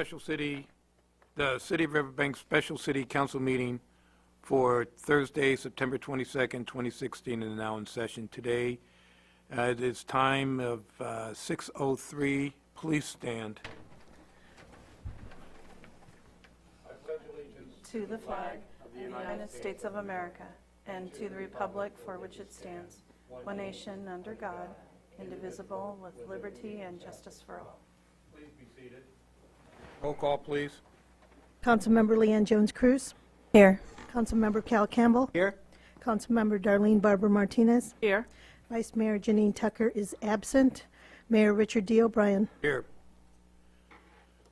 the City of Riverbank Special City Council meeting for Thursday, September 22nd, 2016, is now in session. Today, it is time of 6:03. Please stand. I pledge allegiance to the flag of the United States of America and to the republic for which it stands, one nation under God, indivisible, with liberty and justice for all. Please be seated. Roll call, please. Councilmember Leanne Jones-Cruz. Here. Councilmember Cal Campbell. Here. Councilmember Darlene Barber Martinez. Here. Vice Mayor Janine Tucker is absent. Mayor Richard D. O'Brien. Here.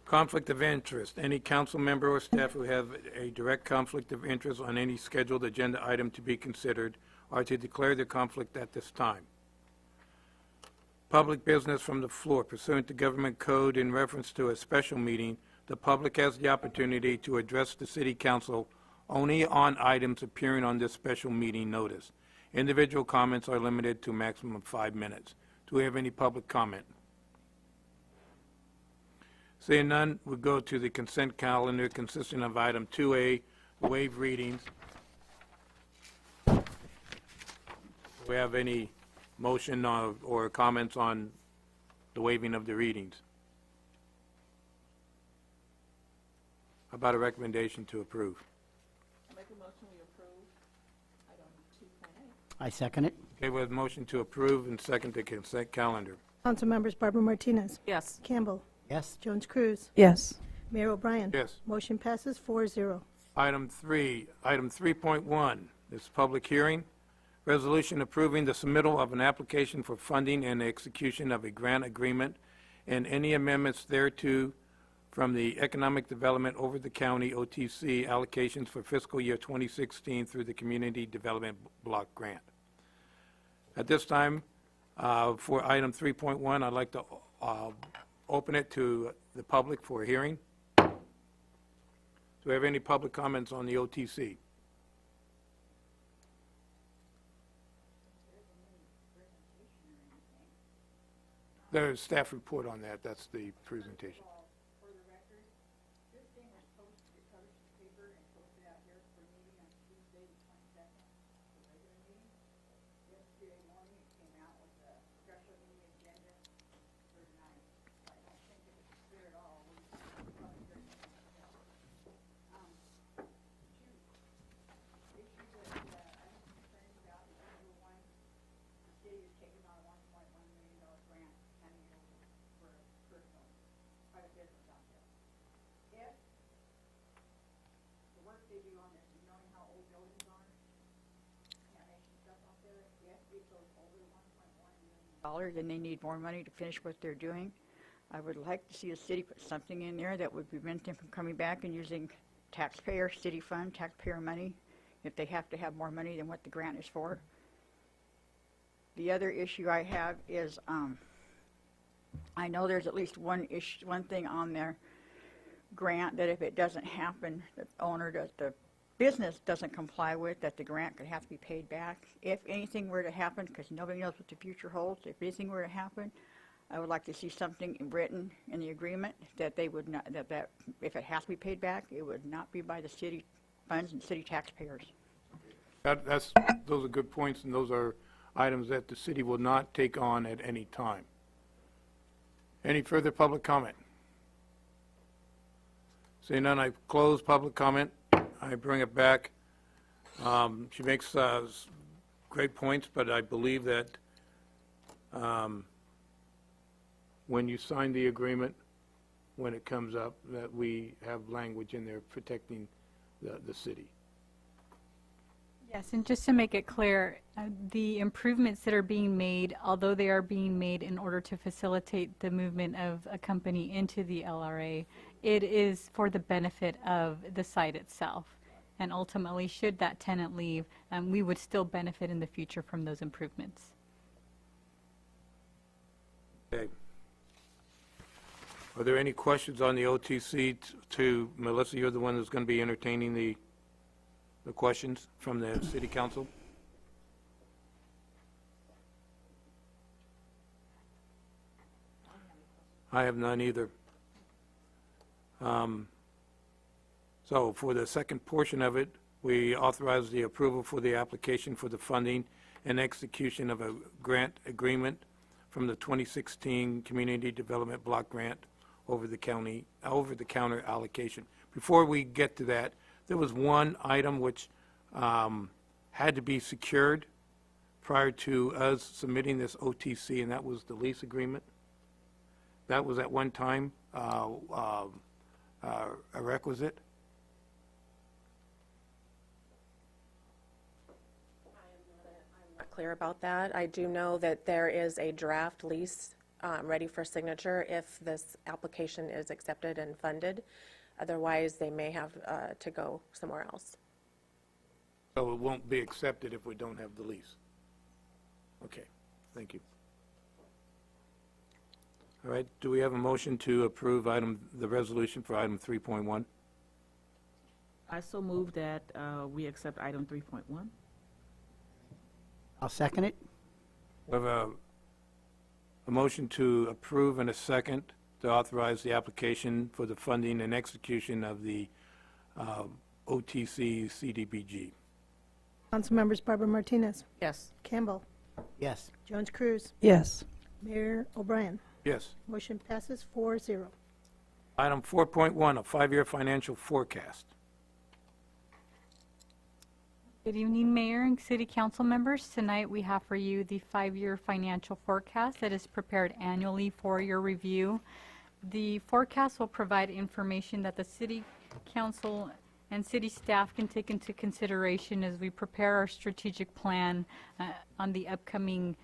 Conflict of interest. Any council member or staff who have a direct conflict of interest on any scheduled agenda item to be considered are to declare their conflict at this time. Public business from the floor. Pursuant to government code in reference to a special meeting, the public has the opportunity to address the city council only on items appearing on this special meeting notice. Individual comments are limited to a maximum of 5 minutes. Do we have any public comment? Seeing none, we'll go to the consent calendar consisting of item 2A, waive readings. Do we have any motion or comments on the waiving of the readings? How about a recommendation to approve? Make a motion we approve item 2.8. I second it. Okay, we have a motion to approve and second the consent calendar. Councilmembers Barber Martinez. Yes. Campbell. Yes. Jones-Cruz. Yes. Mayor O'Brien. Yes. Motion passes 4-0. Item 3.1, this is public hearing. Resolution approving the submittal of an application for funding and execution of a grant agreement and any amendments thereto from the Economic Development Over the County, OTC, allocations for fiscal year 2016 through the Community Development Block Grant. At this time, for item 3.1, I'd like to open it to the public for a hearing. Do we have any public comments on the OTC? There's a staff report on that. That's the presentation. For the record, this thing was supposed to get published in the paper and posted out here for a meeting on Tuesday the 22nd, the regular meeting. Yesterday morning it came out with a special meeting agenda for tonight. I don't think it was clear at all. We're just public hearing. Two issues that I'm concerned about is number one, the city is taking on a $1.1 million grant handing it over for a personal private business out there. If the work they do on this, and knowing how old buildings are, animation stuff out there, if it goes over $1.1 million, then they need more money to finish what they're doing. I would like to see the city put something in there that would prevent them from coming back and using taxpayer, city fund, taxpayer money, if they have to have more money than what the grant is for. The other issue I have is, I know there's at least one thing on their grant that if it doesn't happen, the business doesn't comply with, that the grant could have to be paid back. If anything were to happen, because nobody knows what the future holds, if anything were to happen, I would like to see something written in the agreement that they would not, that if it has to be paid back, it would not be by the city funds and city taxpayers. Those are good points, and those are items that the city will not take on at any time. Any further public comment? Seeing none, I close public comment. I bring it back. She makes great points, but I believe that when you sign the agreement, when it comes up, that we have language in there protecting the city. Yes, and just to make it clear, the improvements that are being made, although they are being made in order to facilitate the movement of a company into the LRA, it is for the benefit of the site itself. And ultimately, should that tenant leave, we would still benefit in the future from those improvements. Okay. Are there any questions on the OTC to Melissa? You're the one that's going to be entertaining the questions from the city council. I have none either. So for the second portion of it, we authorize the approval for the application for the funding and execution of a grant agreement from the 2016 Community Development Block Grant over-the-counter allocation. Before we get to that, there was one item which had to be secured prior to us submitting this OTC, and that was the lease agreement. That was at one time a requisite. Not clear about that. I do know that there is a draft lease ready for signature if this application is accepted and funded. Otherwise, they may have to go somewhere else. So it won't be accepted if we don't have the lease. Okay, thank you. All right, do we have a motion to approve the resolution for item 3.1? I so move that we accept item 3.1. I'll second it. We have a motion to approve and a second to authorize the application for the funding and execution of the OTC CDBG. Councilmembers Barbara Martinez, Yes. Campbell, Yes. Jones Cruz, Yes. Mayor O'Brien. Yes. Motion passes 4-0. Item 4.1, a five-year financial forecast. Good evening, Mayor and City Council members. Tonight we have for you the five-year financial forecast that is prepared annually for your review. The forecast will provide information that the City Council and City staff can take into consideration as we prepare our strategic plan on the upcoming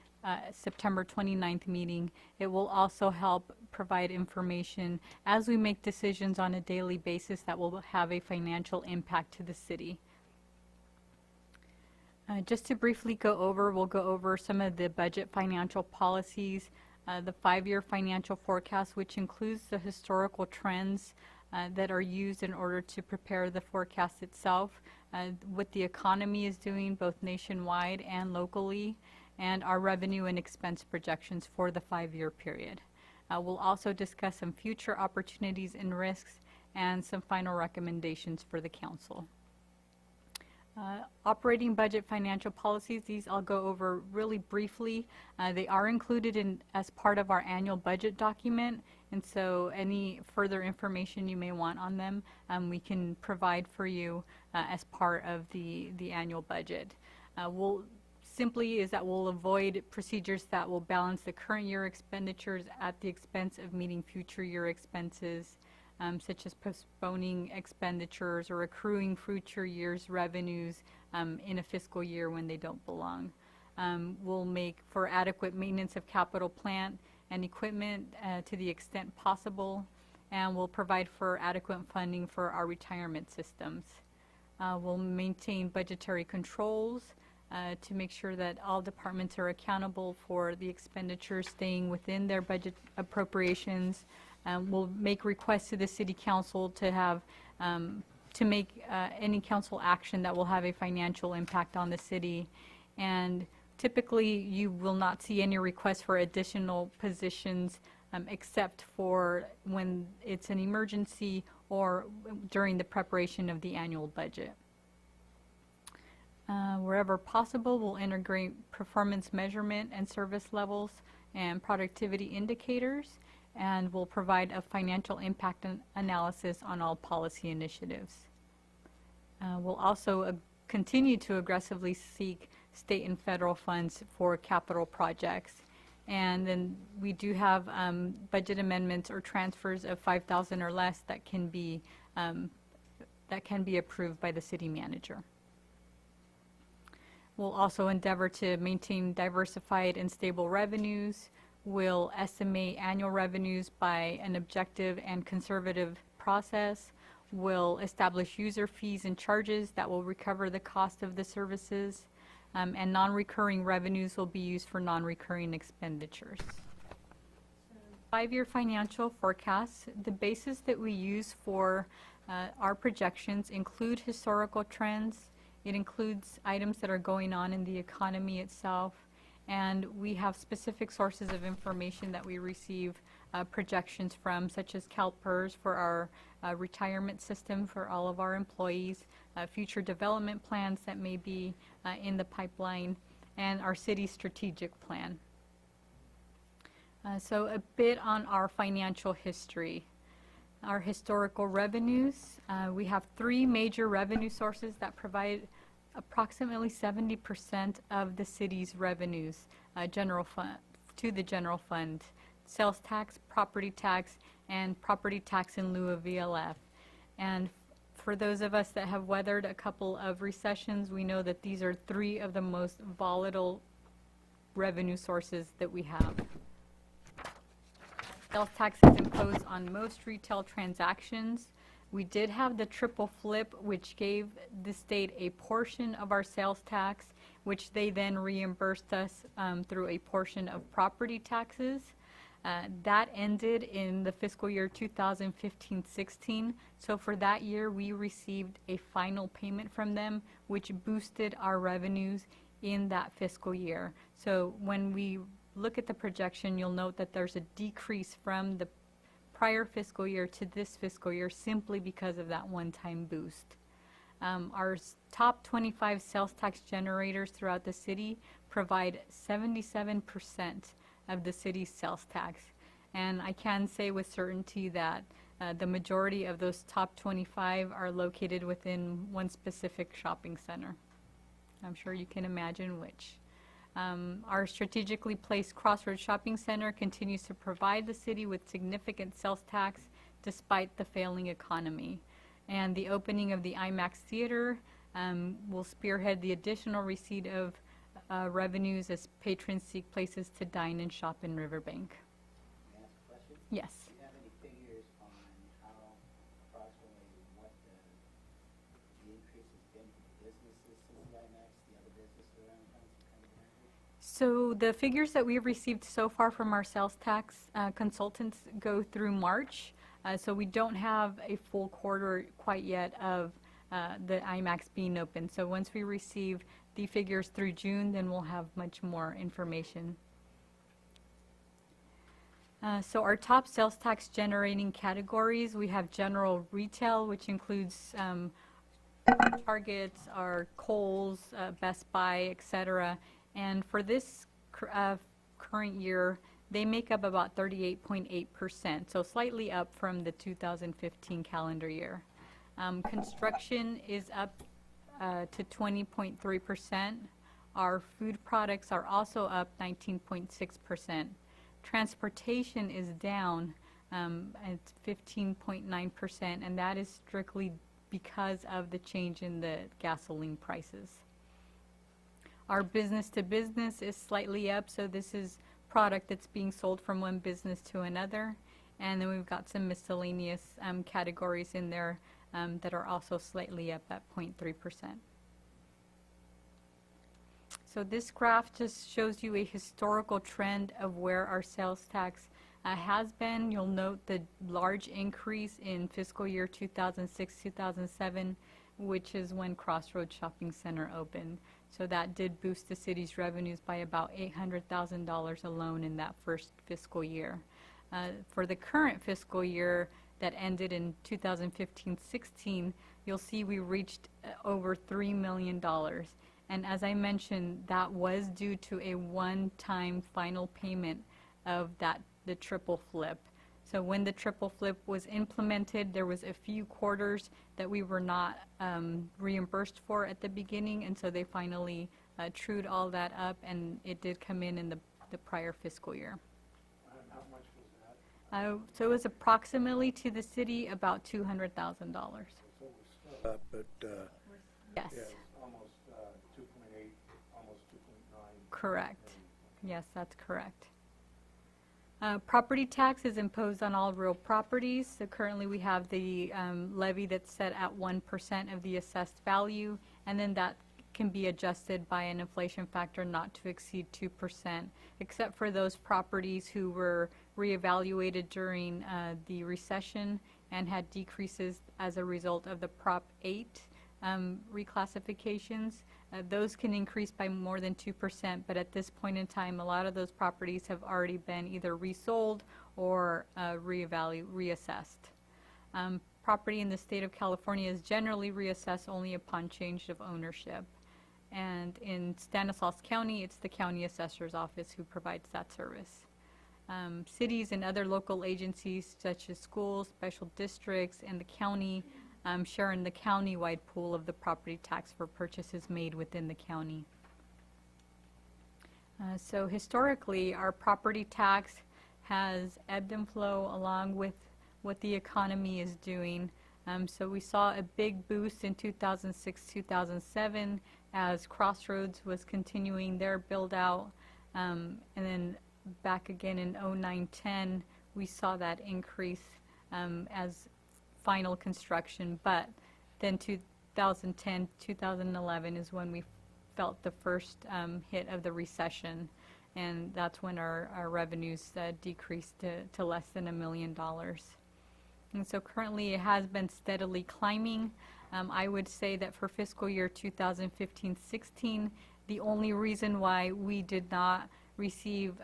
September 29th meeting. It will also help provide information as we make decisions on a daily basis that will have a financial impact to the city. Just to briefly we'll go over some of the budget financial policies, the five-year financial forecast, which includes the historical trends that are used in order to prepare the forecast itself, what the economy is doing both nationwide and locally, and our revenue and expense projections for the five-year period. We'll also discuss some future opportunities and risks and some final recommendations for the council. Operating budget financial policies, these I'll go over really briefly. They are included as part of our annual budget document, and so any further information you may want on them, we can provide for you as part of the annual budget. We'll avoid procedures that will balance the current year expenditures at the expense of meeting future year expenses, such as postponing expenditures or accruing future year's revenues in a fiscal year when they don't belong. We'll make for adequate maintenance of capital plant and equipment to the extent possible, and we'll provide for adequate funding for our retirement systems. We'll maintain budgetary controls to make sure that all departments are accountable for the expenditures staying within their budget appropriations. We'll make requests to the City Council to make any council action that will have a financial impact on the city. And typically, you will not see any requests for additional positions except for when it's an emergency or during the preparation of the annual budget. Wherever possible, we'll integrate performance measurement and service levels and productivity indicators, and we'll provide a financial impact analysis on all policy initiatives. We'll also continue to aggressively seek state and federal funds for capital projects. And then we do have budget amendments or transfers of $5,000 or less that can be approved by the city manager. We'll also endeavor to maintain diversified and stable revenues. We'll estimate annual revenues by an objective and conservative process. We'll establish user fees and charges that will recover the cost of the services. And non-recurring revenues will be used for non-recurring expenditures. Five-year financial forecasts. The basis that we use for our projections include historical trends. It includes items that are going on in the economy itself. And we have specific sources of information that we receive projections from, such as CalPERS for our retirement system for all of our employees, future development plans that may be in the pipeline, and our city strategic plan. So a bit on our financial history. Our historical revenues, we have three major revenue sources that provide approximately 70% of the city's revenues to the general fund: sales tax, property tax, and property tax in lieu of VLF. And for those of us that have weathered a couple of recessions, we know that these are three of the most volatile revenue sources that we have. Sales tax is imposed on most retail transactions. We did have the triple flip, which gave the state a portion of our sales tax, which they then reimbursed us through a portion of property taxes. That ended in the fiscal year 2015-16. So for that year, we received a final payment from them, which boosted our revenues in that fiscal year. So when we look at the projection, you'll note that there's a decrease from the prior fiscal year to this fiscal year simply because of that one-time boost. Our top 25 sales tax generators throughout the city provide 77% of the city's sales tax. And I can say with certainty that the majority of those top 25 are located within one specific shopping center. I'm sure you can imagine which. Our strategically placed Crossroads Shopping Center continues to provide the city with significant sales tax despite the failing economy. And the opening of the IMAX Theater will spearhead the additional receipt of revenues as patrons seek places to dine and shop in Riverbank. May I ask a question? Yes. Do you have any figures on how approximately what the increase has been for the businesses since the IMAX, the other businesses around town? So the figures that we've received so far from our sales tax consultants go through March. So we don't have a full quarter quite yet of the IMAX being open. So once we receive the figures through June, then we'll have much more information. So our top sales tax generating categories, we have general retail, which includes Targets, our Kohl's, Best Buy, etc. And for this current year, they make up about 38.8%, so slightly up from the 2015 calendar year. Construction is up to 20.3%. Our food products are also up 19.6%. Transportation is down at 15.9%, and that is strictly because of the change in the gasoline prices. Our business to business is slightly up, so this is product that's being sold from one business to another. And then we've got some miscellaneous categories in there that are also slightly up at 0.3%. So this graph just shows you a historical trend of where our sales tax has been. You'll note the large increase in fiscal year 2006-2007, which is when Crossroads Shopping Center opened. So that did boost the city's revenues by about $800,000 alone in that first fiscal year. For the current fiscal year that ended in 2015-16, you'll see we reached over $3 million. And as I mentioned, that was due to a one-time final payment of the triple flip. So when the triple flip was implemented, there was a few quarters that we were not reimbursed for at the beginning, and so they finally trued all that up, and it did come in the prior fiscal year. How much was that? So it was approximately to the city about $200,000. So it was still up, but Yes, yeah, it was almost 2.8, almost 2.9. correct. Yes, that's correct. Property tax is imposed on all real properties. So currently we have the levy that's set at 1% of the assessed value, and then that can be adjusted by an inflation factor not to exceed 2%, except for those properties who were reevaluated during the recession and had decreases as a result of the Prop 8 reclassifications. Those can increase by more than 2%, but at this point in time, a lot of those properties have already been either resold or reassessed. Property in the state of California is generally reassessed only upon change of ownership. And in Stanislaus County, it's the county assessor's office who provides that service. Cities and other local agencies such as schools, special districts, and the county share in the county-wide pool of the property tax for purchases made within the county. So historically, our property tax has ebbed and flowed along with what the economy is doing. So we saw a big boost in 2006-2007 as Crossroads was continuing their build-out, and then back again in 09-10, we saw that increase as final construction, but then 2010-2011 is when we felt the first hit of the recession, and that's when our revenues decreased to less than $1 million. And so currently it has been steadily climbing. I would say that for fiscal year 2015-16, the only reason why we did not receive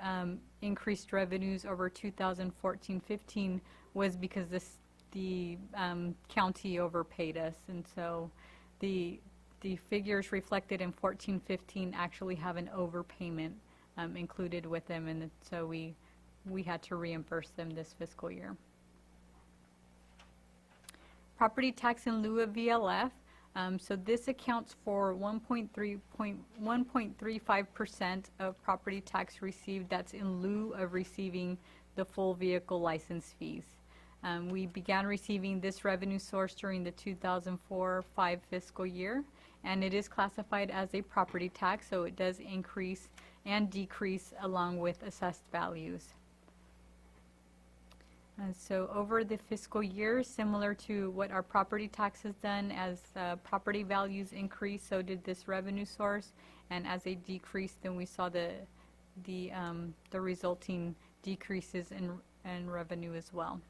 increased revenues over 2014-15 was because the county overpaid us, and so the figures reflected in 14-15 actually have an overpayment included with them, and so we had to reimburse them this fiscal year. Property tax in lieu of VLF. So this accounts for 1.35% of property tax received. That's in lieu of receiving the full vehicle license fees. We began receiving this revenue source during the 2004-05 fiscal year, and it is classified as a property tax, so it does increase and decrease along with assessed values. So over the fiscal year, similar to what our property tax has done, as property values increase, so did this revenue source, and as they decreased, then we saw the resulting decreases in revenue as well.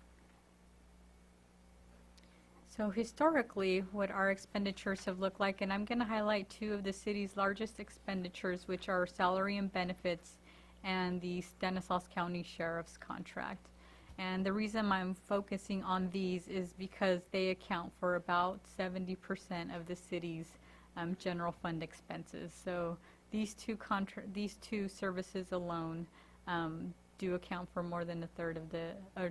So historically, what our expenditures have looked like, and I'm going to highlight two of the city's largest expenditures, which are salary and benefits and the Stanislaus County Sheriff's contract. And the reason I'm focusing on these is because they account for about 70% of the city's general fund expenses. So these two services alone do account for more than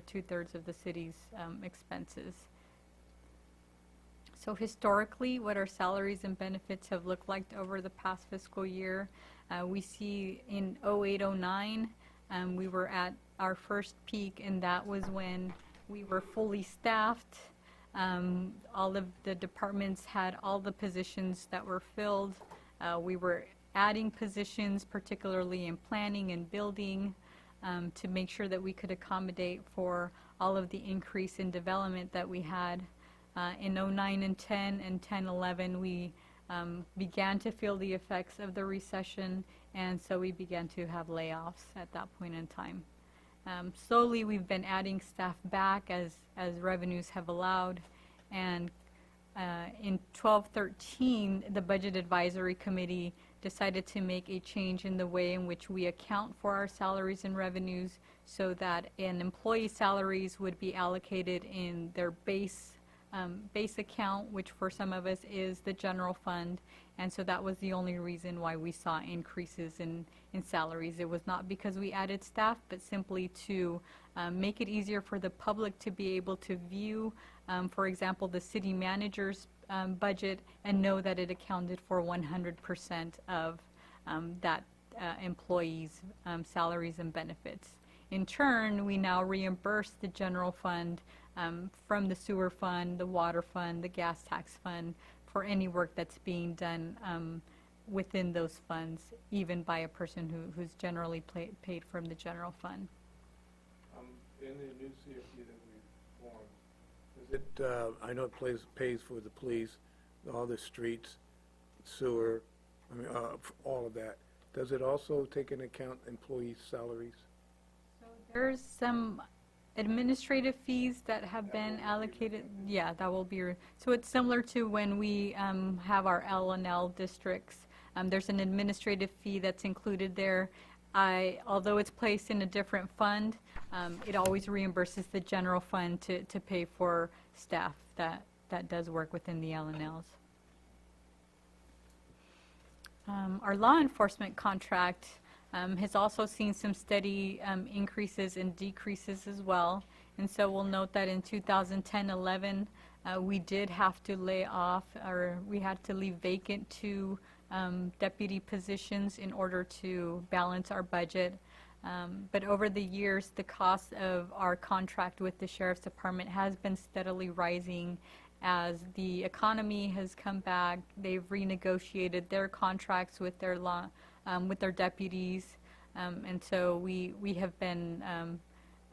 two-thirds of the city's expenses. So historically, what our salaries and benefits have looked like over the past fiscal year, we see in 08-09, we were at our first peak, and that was when we were fully staffed. All of the departments had all the positions that were filled. We were adding positions, particularly in planning and building, to make sure that we could accommodate for all of the increase in development that we had. In 09 and 10 and 10-11, we began to feel the effects of the recession, and so we began to have layoffs at that point in time. Slowly, we've been adding staff back as revenues have allowed, and in 12-13, the Budget Advisory Committee decided to make a change in the way in which we account for our salaries and revenues, so that an employee's salaries would be allocated in their base account, which for some of us is the general fund, and so that was the only reason why we saw increases in salaries. It was not because we added staff, but simply to make it easier for the public to be able to view, for example, the city manager's budget and know that it accounted for 100% of that employee's salaries and benefits. In turn, we now reimburse the general fund from the sewer fund, the water fund, the gas tax fund, for any work that's being done within those funds, even by a person who's generally paid from the general fund. In the new CFP that we formed, is it, I know it pays for the police, all the streets, sewer, all of that. Does it also take into account employee salaries? So there's some administrative fees that have been allocated. Yeah, that will be. So it's similar to when we have our L&L districts. There's an administrative fee that's included there. although it's placed in a different fund, it always reimburses the general fund to pay for staff that does work within the L&Ls. Our law enforcement contract has also seen some steady increases and decreases as well. And so we'll note that in 2010-11, we did have to lay off, or we had to leave vacant 2 deputy positions in order to balance our budget. But over the years, the cost of our contract with the Sheriff's Department has been steadily rising as the economy has come back. They've renegotiated their contracts with their with their deputies, and so we have been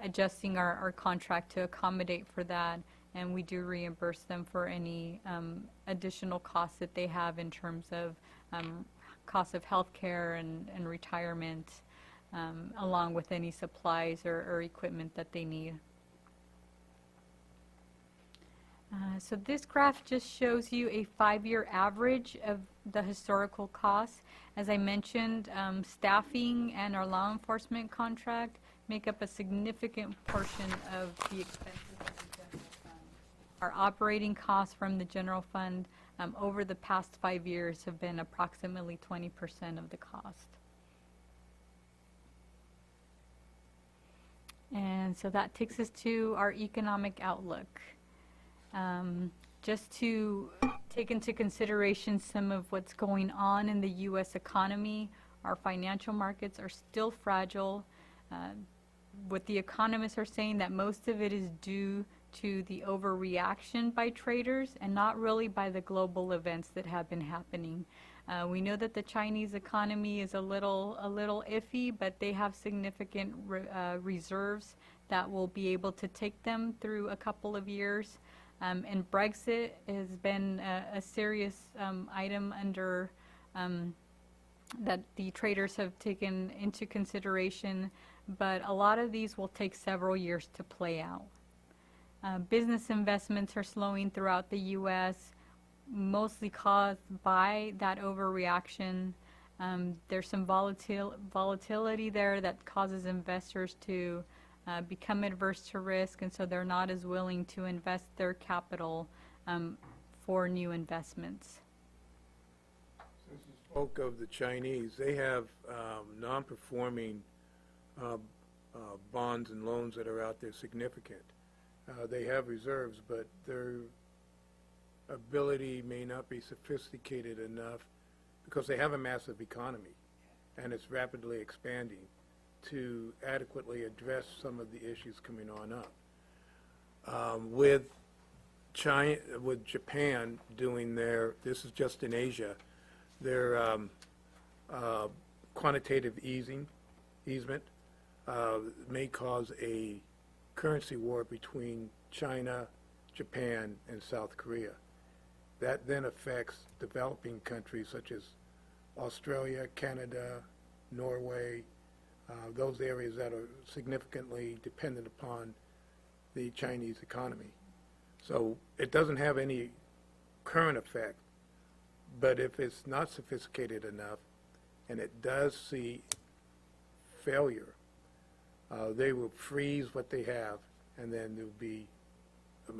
adjusting our contract to accommodate for that, and we do reimburse them for any additional costs that they have in terms of costs of health care and retirement, along with any supplies or equipment that they need. So this graph just shows you a 5-year average of the historical costs. As I mentioned, staffing and our law enforcement contract make up a significant portion of the expenses of the general fund. Our operating costs from the general fund over the past 5 years have been approximately 20% of the cost. And so that takes us to our economic outlook. Just to take into consideration some of what's going on in the U.S. economy, our financial markets are still fragile. What the economists are saying that most of it is due to the overreaction by traders and not really by the global events that have been happening. We know that the Chinese economy is a little iffy, but they have significant reserves that will be able to take them through a couple of years. And Brexit has been a serious item under that the traders have taken into consideration, but a lot of these will take several years to play out. Business investments are slowing throughout the U.S., mostly caused by that overreaction. There's some volatility there that causes investors to become adverse to risk, and so they're not as willing to invest their capital for new investments. Since you spoke of the Chinese, they have non-performing bonds and loans that are out there significant. They have reserves, but their ability may not be sophisticated enough because they have a massive economy and it's rapidly expanding to adequately address some of the issues coming on up. With Japan doing this is just in Asia, their quantitative easement may cause a currency war between China, Japan, and South Korea. That then affects developing countries such as Australia, Canada, Norway, those areas that are significantly dependent upon the Chinese economy. So it doesn't have any current effect, but if it's not sophisticated enough and it does see failure, they will freeze what they have, and then there'll be,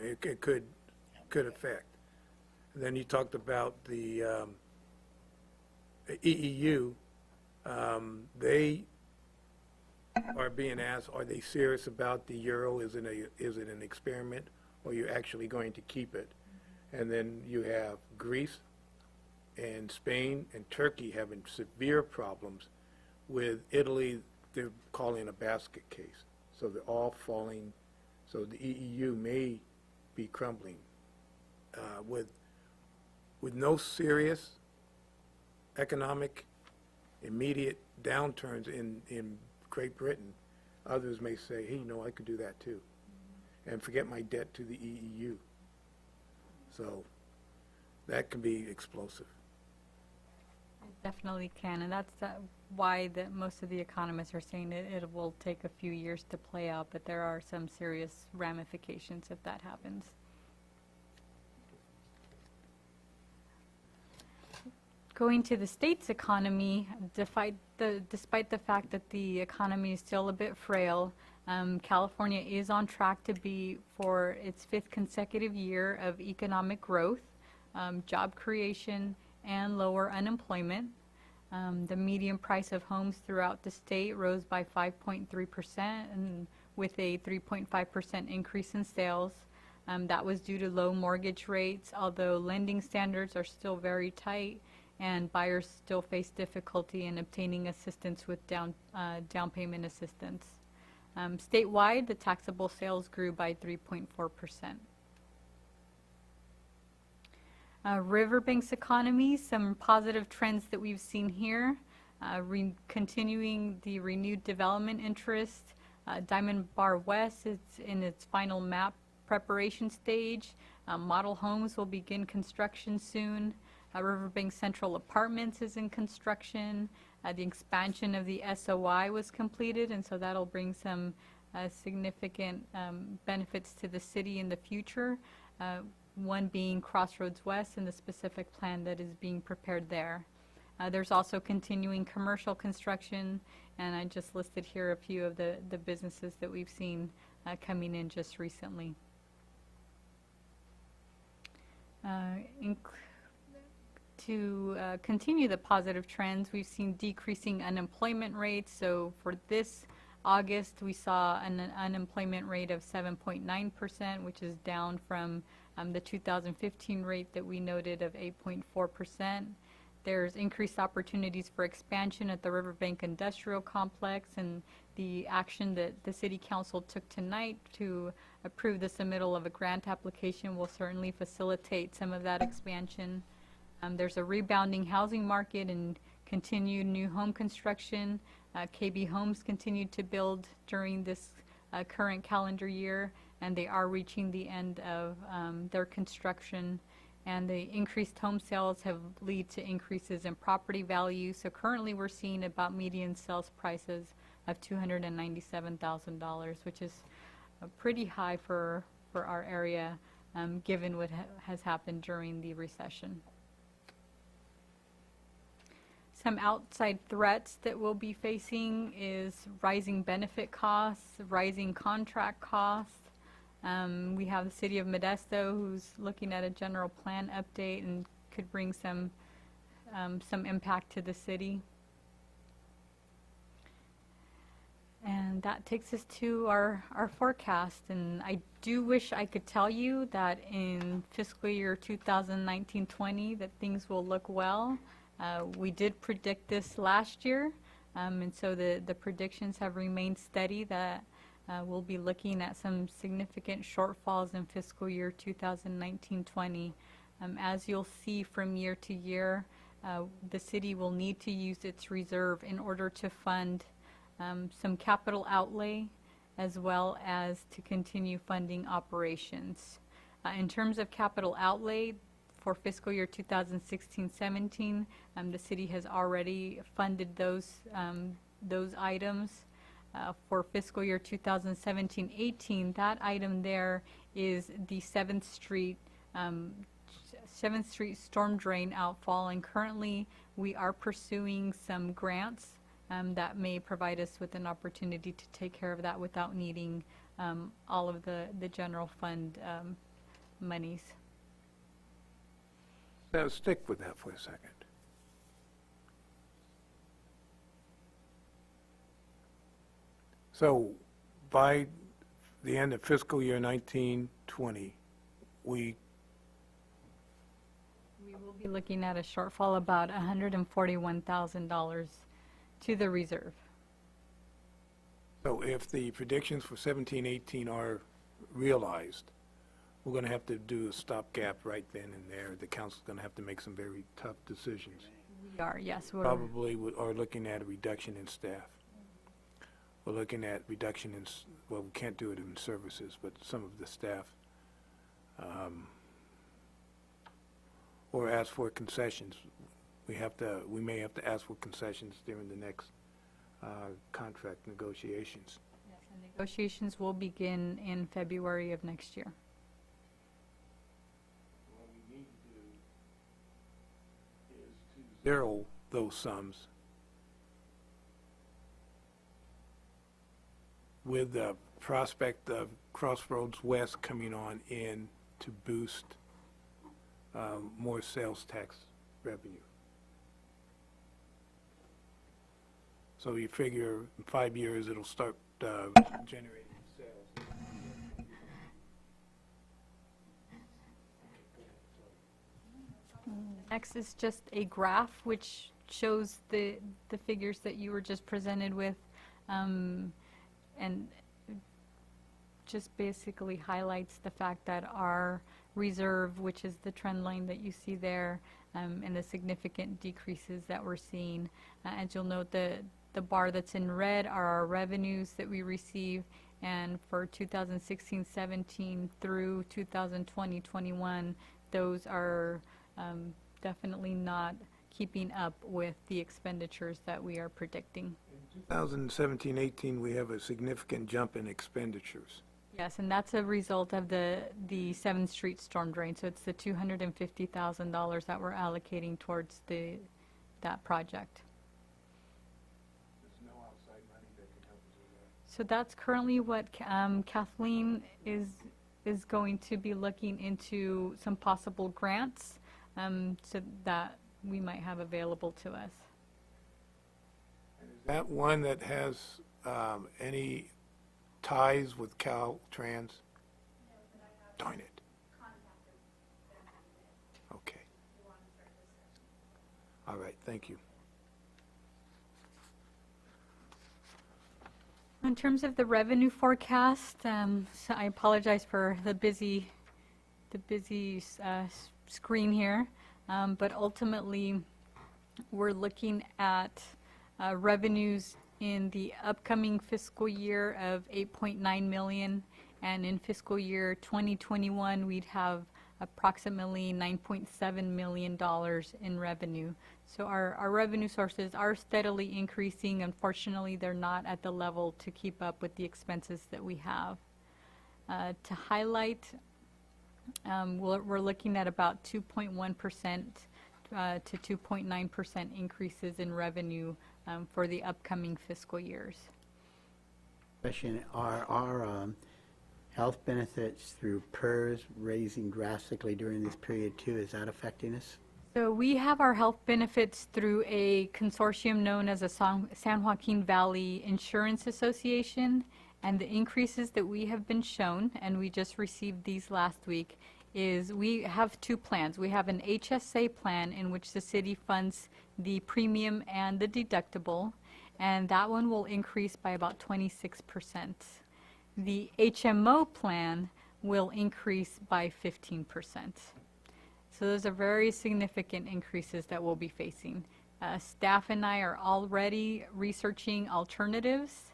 it could affect. And then you talked about the EEU. They are being asked, are they serious about the euro? Is it an experiment, or you're actually going to keep it? And then you have Greece and Spain and Turkey having severe problems, with Italy, they're calling a basket case. So they're all falling. So the EEU may be crumbling. With no serious economic immediate downturns in Great Britain, others may say, hey, I could do that too, and forget my debt to the EEU. So that can be explosive. It definitely can, and that's why most of the economists are saying it will take a few years to play out, but there are some serious ramifications if that happens. Going to the state's economy, despite the fact that the economy is still a bit frail, California is on track to be for its 5th consecutive year of economic growth, job creation, and lower unemployment. The median price of homes throughout the state rose by 5.3%, and with a 3.5% increase in sales. That was due to low mortgage rates, although lending standards are still very tight, and buyers still face difficulty in obtaining assistance with down payment assistance. Statewide, the taxable sales grew by 3.4%. Riverbank's economy, some positive trends that we've seen here, continuing the renewed development interest. Diamond Bar West is in its final map preparation stage. Model homes will begin construction soon. Riverbank Central Apartments is in construction. The expansion of the SOI was completed, and so that'll bring some significant benefits to the city in the future. One being Crossroads West and the specific plan that is being prepared there. There's also continuing commercial construction, and I just listed here a few of the businesses that we've seen coming in just recently. To continue the positive trends, we've seen decreasing unemployment rates. So for this August, we saw an unemployment rate of 7.9%, which is down from the 2015 rate that we noted of 8.4%. There's increased opportunities for expansion at the Riverbank Industrial Complex, and the action that the City Council took tonight to approve the submittal of a grant application will certainly facilitate some of that expansion. There's a rebounding housing market and continued new home construction. KB Homes continued to build during this current calendar year, and they are reaching the end of their construction. And the increased home sales have led to increases in property value. So currently we're seeing about median sales prices of $297,000, which is pretty high for our area, given what has happened during the recession. Some outside threats that we'll be facing is rising benefit costs, rising contract costs. We have the City of Modesto, who's looking at a general plan update and could bring some impact to the city. And that takes us to our forecast. And I do wish I could tell you that in fiscal year 2019-20 that things will look well. We did predict this last year, and so the predictions have remained steady that we'll be looking at some significant shortfalls in fiscal year 2019-20. As you'll see from year to year, the city will need to use its reserve in order to fund some capital outlay, as well as to continue funding operations. In terms of capital outlay, for fiscal year 2016-17, the city has already funded those items. For fiscal year 2017-18, that item there is the 7th Street storm drain outfall, and currently we are pursuing some grants that may provide us with an opportunity to take care of that without needing all of the general fund monies. Now stick with that for a second. So by the end of fiscal year 19-20, we will be looking at a shortfall about $141,000 to the reserve. So if the predictions for 17-18 are realized, we're going to have to do a stopgap right then and there. The council's going to have to make some very tough decisions. We are, yes. Probably are looking at a reduction in staff. We're looking at reduction in, well, we can't do it in services, but some of the staff. Or ask for concessions. We may have to ask for concessions during the next contract negotiations. Yes, and negotiations will begin in February of next year. zero those sums with the prospect of Crossroads West coming on in to boost more sales tax revenue. So you figure in 5 years it'll start generating sales. Next is just a graph which shows the figures that you were just presented with, and just basically highlights the fact that our reserve, which is the trend line that you see there, and the significant decreases that we're seeing. As you'll note, the bar that's in red are our revenues that we receive, and for 2016-17 through 2020-21, those are definitely not keeping up with the expenditures that we are predicting. 2017-18, we have a significant jump in expenditures. Yes, and that's a result of the 7th Street storm drain. So it's the $250,000 that we're allocating towards that project. There's no outside money that can help us with that. So that's currently what Kathleen is going to be looking into, some possible grants so that we might have available to us. And is that one that has any ties with Caltrans? Darn it. Okay. All right, thank you. In terms of the revenue forecast, so I apologize for the busy screen here, but ultimately we're looking at revenues in the upcoming fiscal year of $8.9 million, and in fiscal year 2021 we'd have approximately $9.7 million in revenue. So our revenue sources are steadily increasing. Unfortunately, they're not at the level to keep up with the expenses that we have. To highlight, we're looking at about 2.1% to 2.9% increases in revenue for the upcoming fiscal years. Question, are our health benefits through PERS raising drastically during this period too? Is that affecting us? So we have our health benefits through a consortium known as a San Joaquin Valley Insurance Association, and the increases that we have been shown, and we just received these last week, is we have two plans. We have an HSA plan in which the city funds the premium and the deductible, and that one will increase by about 26%. The HMO plan will increase by 15%. So those are very significant increases that we'll be facing. Staff and I are already researching alternatives,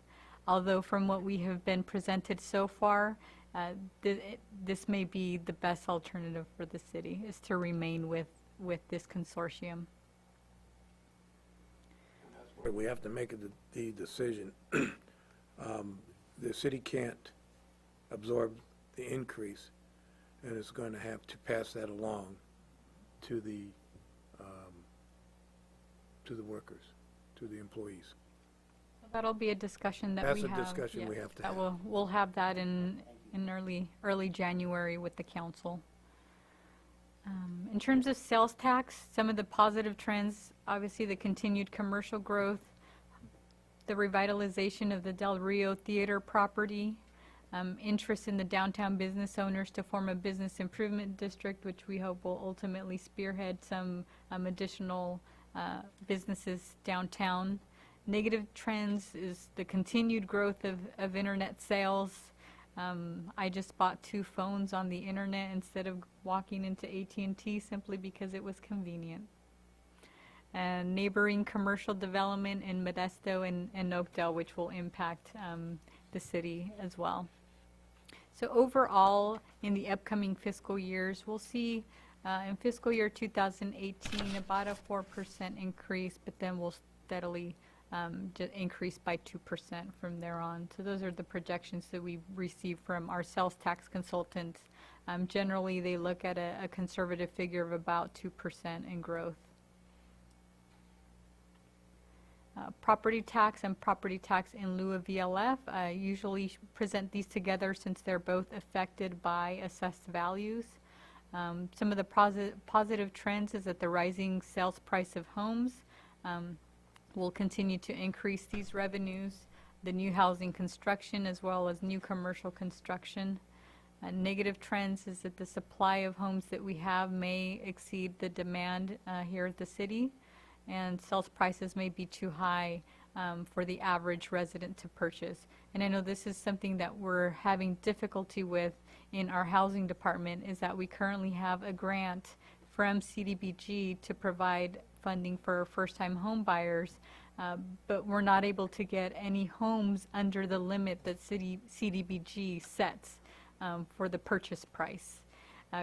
although from what we have been presented so far, this may be the best alternative for the city, is to remain with this consortium. That's where we have to make the decision. The city can't absorb the increase, and it's going to have to pass that along to the workers, to the employees. That'll be a discussion that we have. That's a discussion we have to have. We'll have that in early January with the council. In terms of sales tax, some of the positive trends, obviously the continued commercial growth, the revitalization of the Del Rio Theater property, interest in the downtown business owners to form a business improvement district, which we hope will ultimately spearhead some additional businesses downtown. Negative trends is the continued growth of internet sales. I just bought 2 phones on the internet instead of walking into AT&T simply because it was convenient. And neighboring commercial development in Modesto and Oakdale, which will impact the city as well. So overall, in the upcoming fiscal years, we'll see in fiscal year 2018 about a 4% increase, but then we'll steadily increase by 2% from there on. So those are the projections that we receive from our sales tax consultants. Generally, they look at a conservative figure of about 2% in growth. Property tax and property tax in lieu of VLF. I usually present these together since they're both affected by assessed values. Some of the positive trends is that the rising sales price of homes will continue to increase these revenues. The new housing construction as well as new commercial construction. Negative trends is that the supply of homes that we have may exceed the demand here at the city, and sales prices may be too high for the average resident to purchase. And I know this is something that we're having difficulty with in our housing department, is that we currently have a grant from CDBG to provide funding for first-time home buyers, but we're not able to get any homes under the limit that CDBG sets for the purchase price.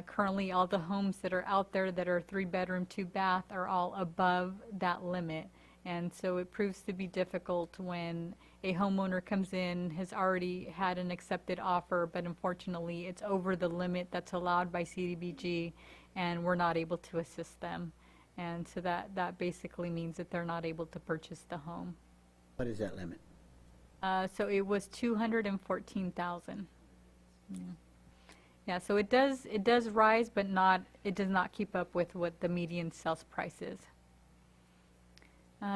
Currently, all the homes that are out there that are 3-bedroom, 2-bath are all above that limit. And so it proves to be difficult when a homeowner comes in, has already had an accepted offer, but unfortunately it's over the limit that's allowed by CDBG, and we're not able to assist them. And so that basically means that they're not able to purchase the home. What is that limit? So it was 214,000. Yeah, so it does rise, but it does not keep up with what the median sales price is.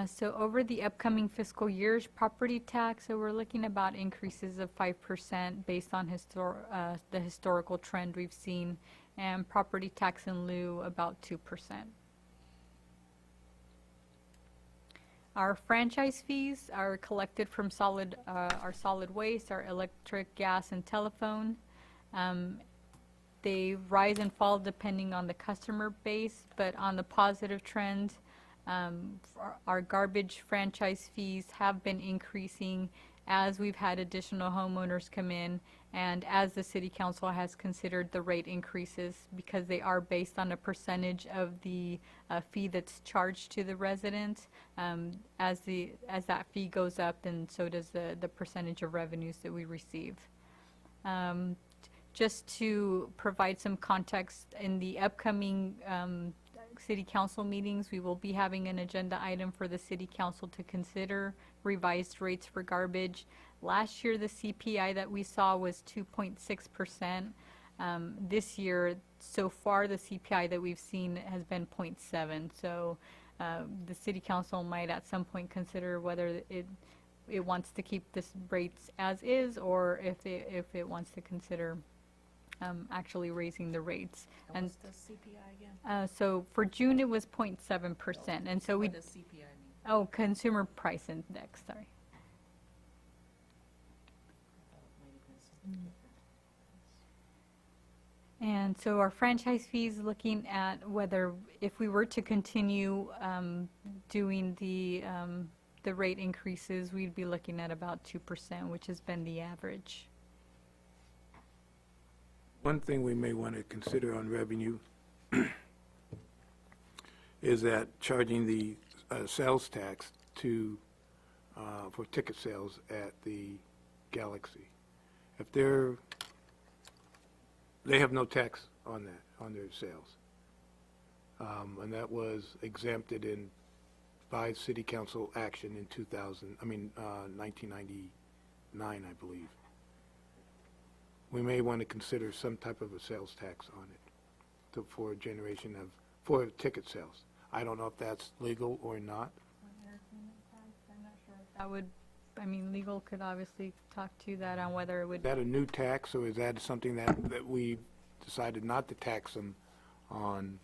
So over the upcoming fiscal years, property tax, so we're looking about increases of 5% based on the historical trend we've seen, and property tax in lieu about 2%. Our franchise fees are collected from our solid waste, our electric, gas, and telephone. They rise and fall depending on the customer base, but on the positive trend, our garbage franchise fees have been increasing as we've had additional homeowners come in, and as the City Council has considered the rate increases, because they are based on a percentage of the fee that's charged to the residents. As that fee goes up, then so does the percentage of revenues that we receive. Just to provide some context, in the upcoming City Council meetings, we will be having an agenda item for the City Council to consider revised rates for garbage. Last year, the CPI that we saw was 2.6%. This year, so far, the CPI that we've seen has been 0.7. So the City Council might at some point consider whether it wants to keep this rates as is, or if it wants to consider actually raising the rates. And what's the CPI again? so for June it was 0.7%, and so we. What does CPI mean? Oh, Consumer Price Index. Sorry. And so our franchise fees, looking at whether if we were to continue doing the rate increases, we'd be looking at about 2%, which has been the average. One thing we may want to consider on revenue is that charging the sales tax for ticket sales at the Galaxy. If they have no tax on that, on their sales. And that was exempted by City Council action in 1999, I believe. We may want to consider some type of a sales tax on it for for ticket sales. I don't know if that's legal or not. I'm not sure if that would, legal could obviously talk to that on whether it would. Is that a new tax, or is that something that we decided not to tax them on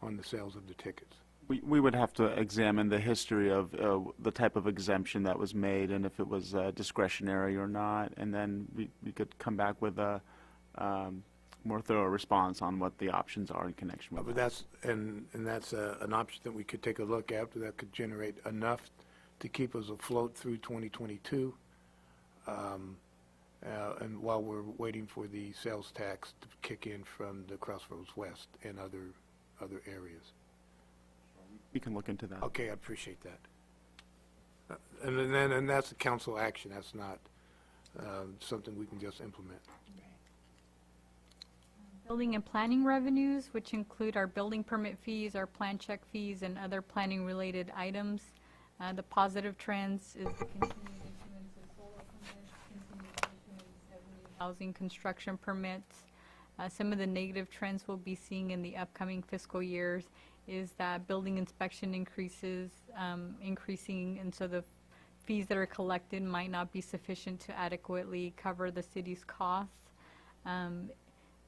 the sales of the tickets? We would have to examine the history of the type of exemption that was made, and if it was discretionary or not, and then we could come back with a more thorough response on what the options are in connection with But that. that's an option that we could take a look at, that could generate enough to keep us afloat through 2022, and while we're waiting for the sales tax to kick in from the Crossroads West and other areas. We can look into that. Okay, I appreciate that. And that's a council action. That's not something we can just implement. Building and planning revenues, which include our building permit fees, our plan check fees, and other planning-related items. The positive trends is the continued issuance of solar permits, continued issuance of new housing construction permits. Some of the negative trends we'll be seeing in the upcoming fiscal years is that building inspection increasing, and so the fees that are collected might not be sufficient to adequately cover the city's costs.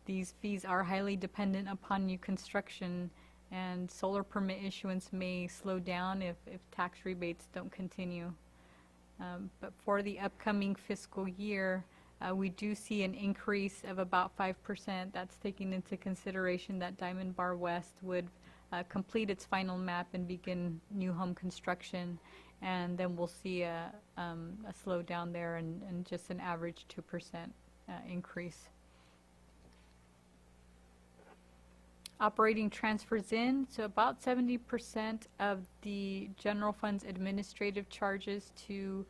These fees are highly dependent upon new construction, and solar permit issuance may slow down if tax rebates don't continue. But for the upcoming fiscal year, we do see an increase of about 5%. That's taking into consideration that Diamond Bar West would complete its final map and begin new home construction, and then we'll see a slowdown there and just an average 2% increase. Operating transfers in, so about 70% of the general fund's administrative charges to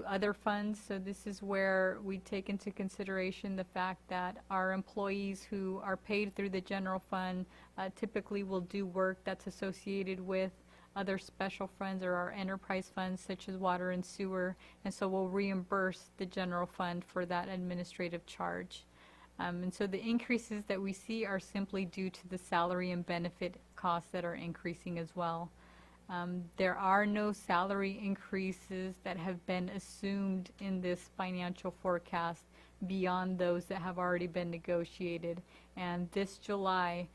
other funds. So this is where we take into consideration the fact that our employees who are paid through the general fund typically will do work that's associated with other special funds or our enterprise funds such as water and sewer, and so we'll reimburse the general fund for that administrative charge. And so the increases that we see are simply due to the salary and benefit costs that are increasing as well. There are no salary increases that have been assumed in this financial forecast beyond those that have already been negotiated. And this July,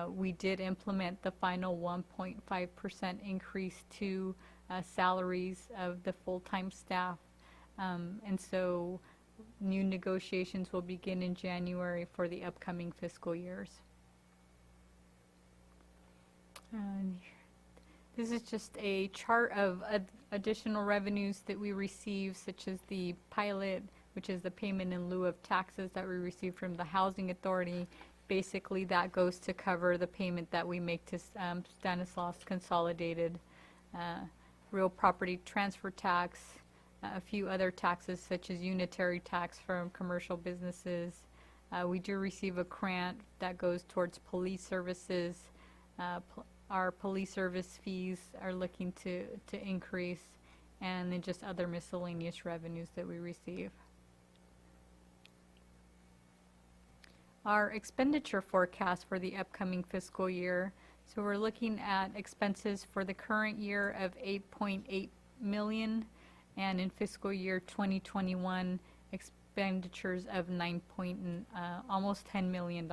we did implement the final 1.5% increase to salaries of the full-time staff. And so new negotiations will begin in January for the upcoming fiscal years. This is just a chart of additional revenues that we receive, such as the pilot, which is the payment in lieu of taxes that we receive from the Housing Authority. Basically, that goes to cover the payment that we make to Stanislaus Consolidated, real property transfer tax, a few other taxes such as unitary tax from commercial businesses. We do receive a grant that goes towards police services. Our police service fees are looking to increase, and then just other miscellaneous revenues that we receive. Our expenditure forecast for the upcoming fiscal year. So we're looking at expenses for the current year of $8.8 million, and in fiscal year 2021, expenditures of almost $10 million.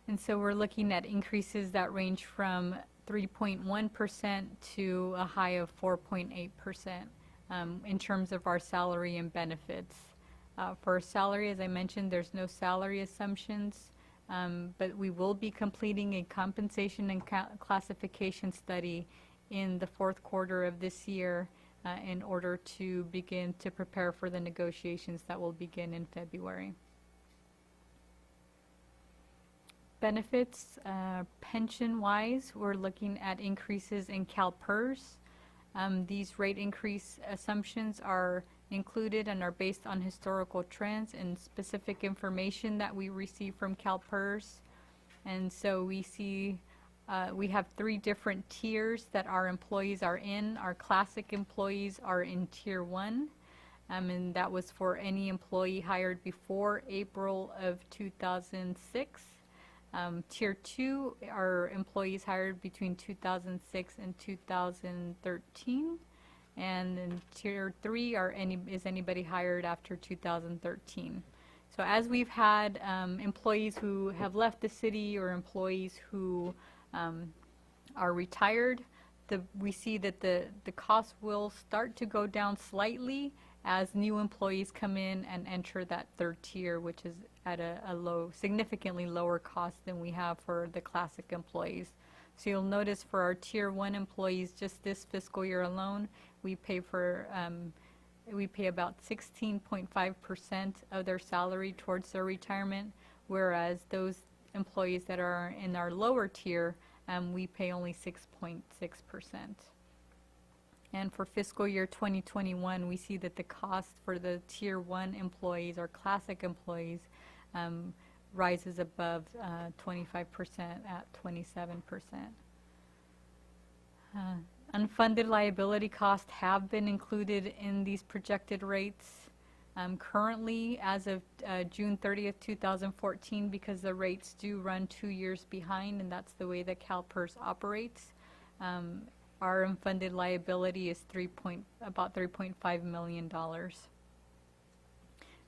And so we're looking at increases that range from 3.1% to a high of 4.8% in terms of our salary and benefits. For salary, as I mentioned, there's no salary assumptions, but we will be completing a compensation and classification study in the fourth quarter of this year in order to begin to prepare for the negotiations that will begin in February. Benefits, pension-wise, we're looking at increases in CalPERS. These rate increase assumptions are included and are based on historical trends and specific information that we receive from CalPERS. And so we see we have 3 different tiers that our employees are in. Our classic employees are in Tier 1, and that was for any employee hired before April of 2006. Tier 2 are employees hired between 2006 and 2013. And then Tier 3 is anybody hired after 2013. So as we've had employees who have left the city or employees who are retired, we see that the cost will start to go down slightly as new employees come in and enter that 3rd tier, which is at a significantly lower cost than we have for the classic employees. So you'll notice for our Tier 1 employees, just this fiscal year alone, we pay about 16.5% of their salary towards their retirement, whereas those employees that are in our lower tier, we pay only 6.6%. And for fiscal year 2021, we see that the cost for the Tier 1 employees or classic employees rises above 25% at 27%. Unfunded liability costs have been included in these projected rates. Currently, as of June 30th, 2014, because the rates do run 2 years behind, and that's the way that CalPERS operates, our unfunded liability is about $3.5 million.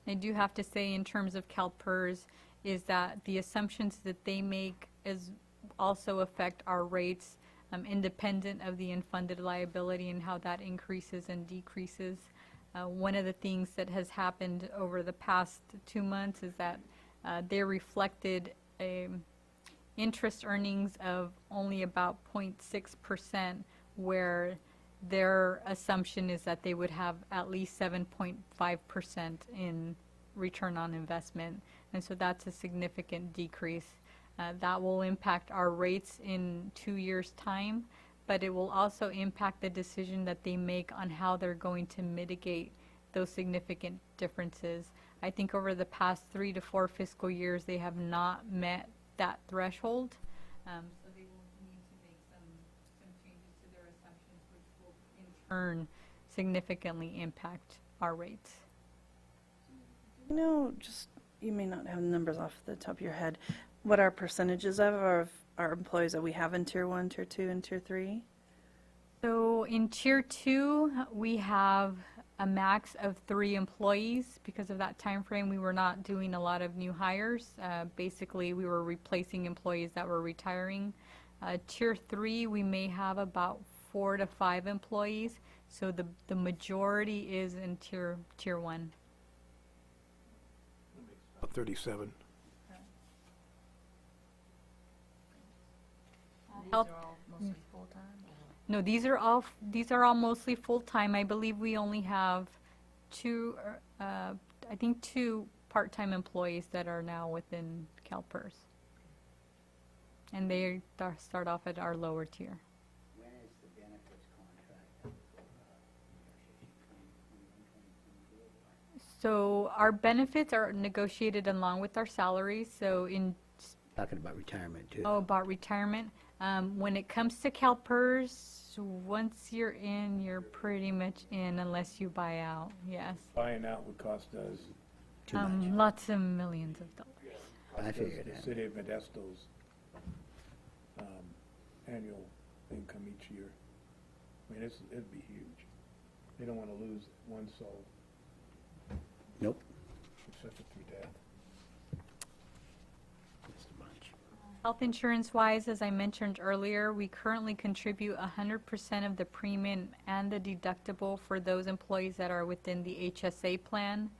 I do have to say, in terms of CalPERS, is that the assumptions that they make also affect our rates, independent of the unfunded liability and how that increases and decreases. One of the things that has happened over the past 2 months is that they reflected interest earnings of only about 0.6%, where their assumption is that they would have at least 7.5% in return on investment. And so that's a significant decrease. That will impact our rates in 2 years' time, but it will also impact the decision that they make on how they're going to mitigate those significant differences. I think over the past 3 to 4 fiscal years, they have not met that threshold. So they will need to make some changes to their assumptions, which will in turn significantly impact our rates. You know, just, you may not have the numbers off the top of your head, what our percentages of our employees that we have in Tier 1, Tier 2, and Tier 3? So in Tier 2, we have a max of 3 employees. Because of that time frame, we were not doing a lot of new hires. Basically, we were replacing employees that were retiring. Tier 3, we may have about 4 to 5 employees. So the majority is in Tier 1. About 37. Health. No, these are all mostly full-time. I believe we only have 2 part-time employees that are now within CalPERS. And they start off at our lower tier. When is the benefits contract up for negotiation, 2021, 2022? So our benefits are negotiated along with our salaries. So Talking about retirement too. Oh, about retirement. When it comes to CalPERS, once you're in, you're pretty much in unless you buy out. Yes. Buying out would cost us, Too much. Lots of millions of dollars. I figured the that. city of Modesto's annual income each year. I mean, it'd be huge. They don't want to lose one soul, Nope. except for through death. Just a bunch. Health insurance-wise, as I mentioned earlier, we currently contribute 100% of the premium and the deductible for those employees that are within the HSA plan.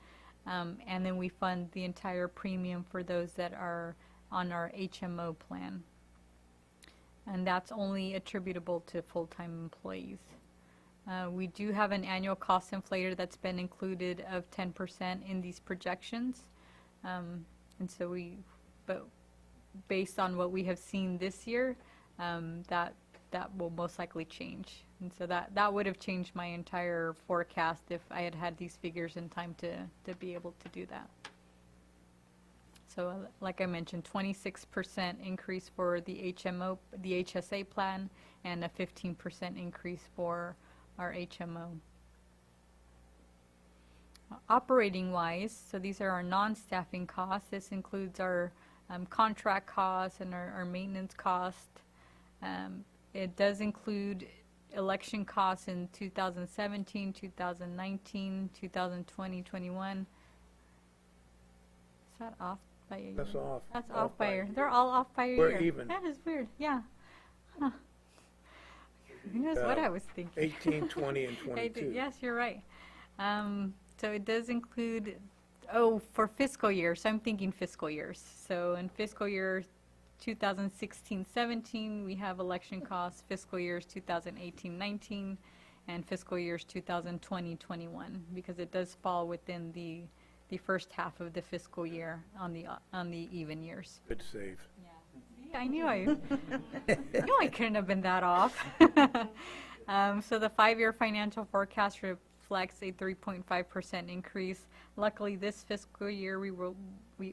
And then we fund the entire premium for those that are on our HMO plan. And that's only attributable to full-time employees. We do have an annual cost inflator that's been included of 10% in these projections. And so but based on what we have seen this year, that will most likely change. And so that would have changed my entire forecast if I had had these figures in time to be able to do that. So like I mentioned, 26% increase for the HMO, the HSA plan, and a 15% increase for our HMO. Operating-wise, so these are our non-staffing costs. This includes our contract costs and our maintenance cost. It does include election costs in 2017, 2019, 2020, 21. Is that off by a year? That's off. That's off by a year. They're all off by a year. We're even. That is weird. Yeah. Huh. Who knows what I was thinking? 18, 20, and 22. Yes, you're right. So it does include, for fiscal year, so I'm thinking fiscal years. So in fiscal year 2016-17, we have election costs, fiscal years 2018-19, and fiscal years 2020-21, because it does fall within the first half of the fiscal year on the even years. Good save. Yeah, I knew I couldn't have been that off. So the 5-year financial forecast reflects a 3.5% increase. Luckily, this fiscal year, we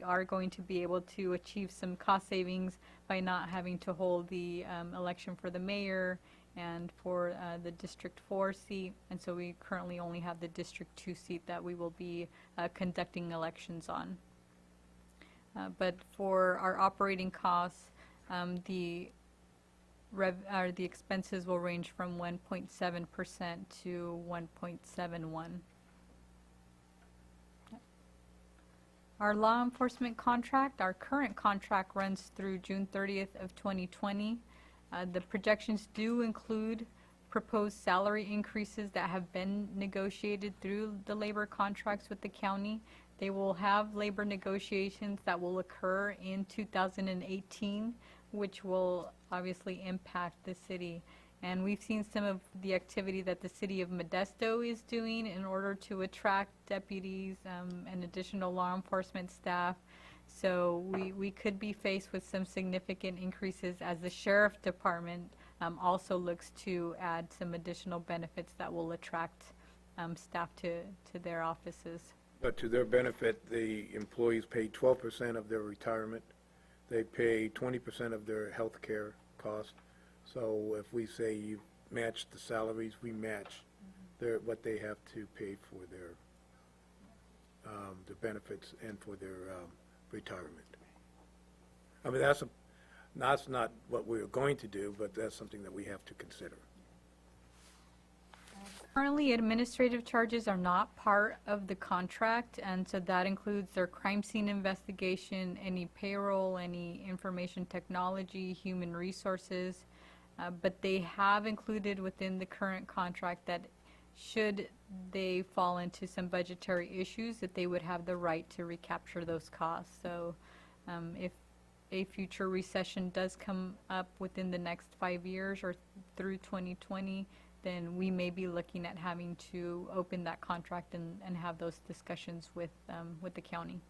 are going to be able to achieve some cost savings by not having to hold the election for the mayor and for the District 4 seat, and so we currently only have the District 2 seat that we will be conducting elections on. But for our operating costs, the expenses will range from 1.7% to 1.71%. Our law enforcement contract, our current contract runs through June 30th of 2020. The projections do include proposed salary increases that have been negotiated through the labor contracts with the county. They will have labor negotiations that will occur in 2018, which will obviously impact the city. And we've seen some of the activity that the city of Modesto is doing in order to attract deputies and additional law enforcement staff. So we could be faced with some significant increases as the sheriff department also looks to add some additional benefits that will attract staff to their offices. But to their benefit, the employees pay 12% of their retirement. They pay 20% of their health care costs. So if we say you match the salaries, we match what they have to pay for their benefits and for their retirement. I mean, that's not what we're going to do, but that's something that we have to consider. Currently, administrative charges are not part of the contract, and so that includes their crime scene investigation, any payroll, any information technology, human resources, but they have included within the current contract that should they fall into some budgetary issues, that they would have the right to recapture those costs. So if a future recession does come up within the next 5 years or through 2020, then we may be looking at having to open that contract and have those discussions with the county.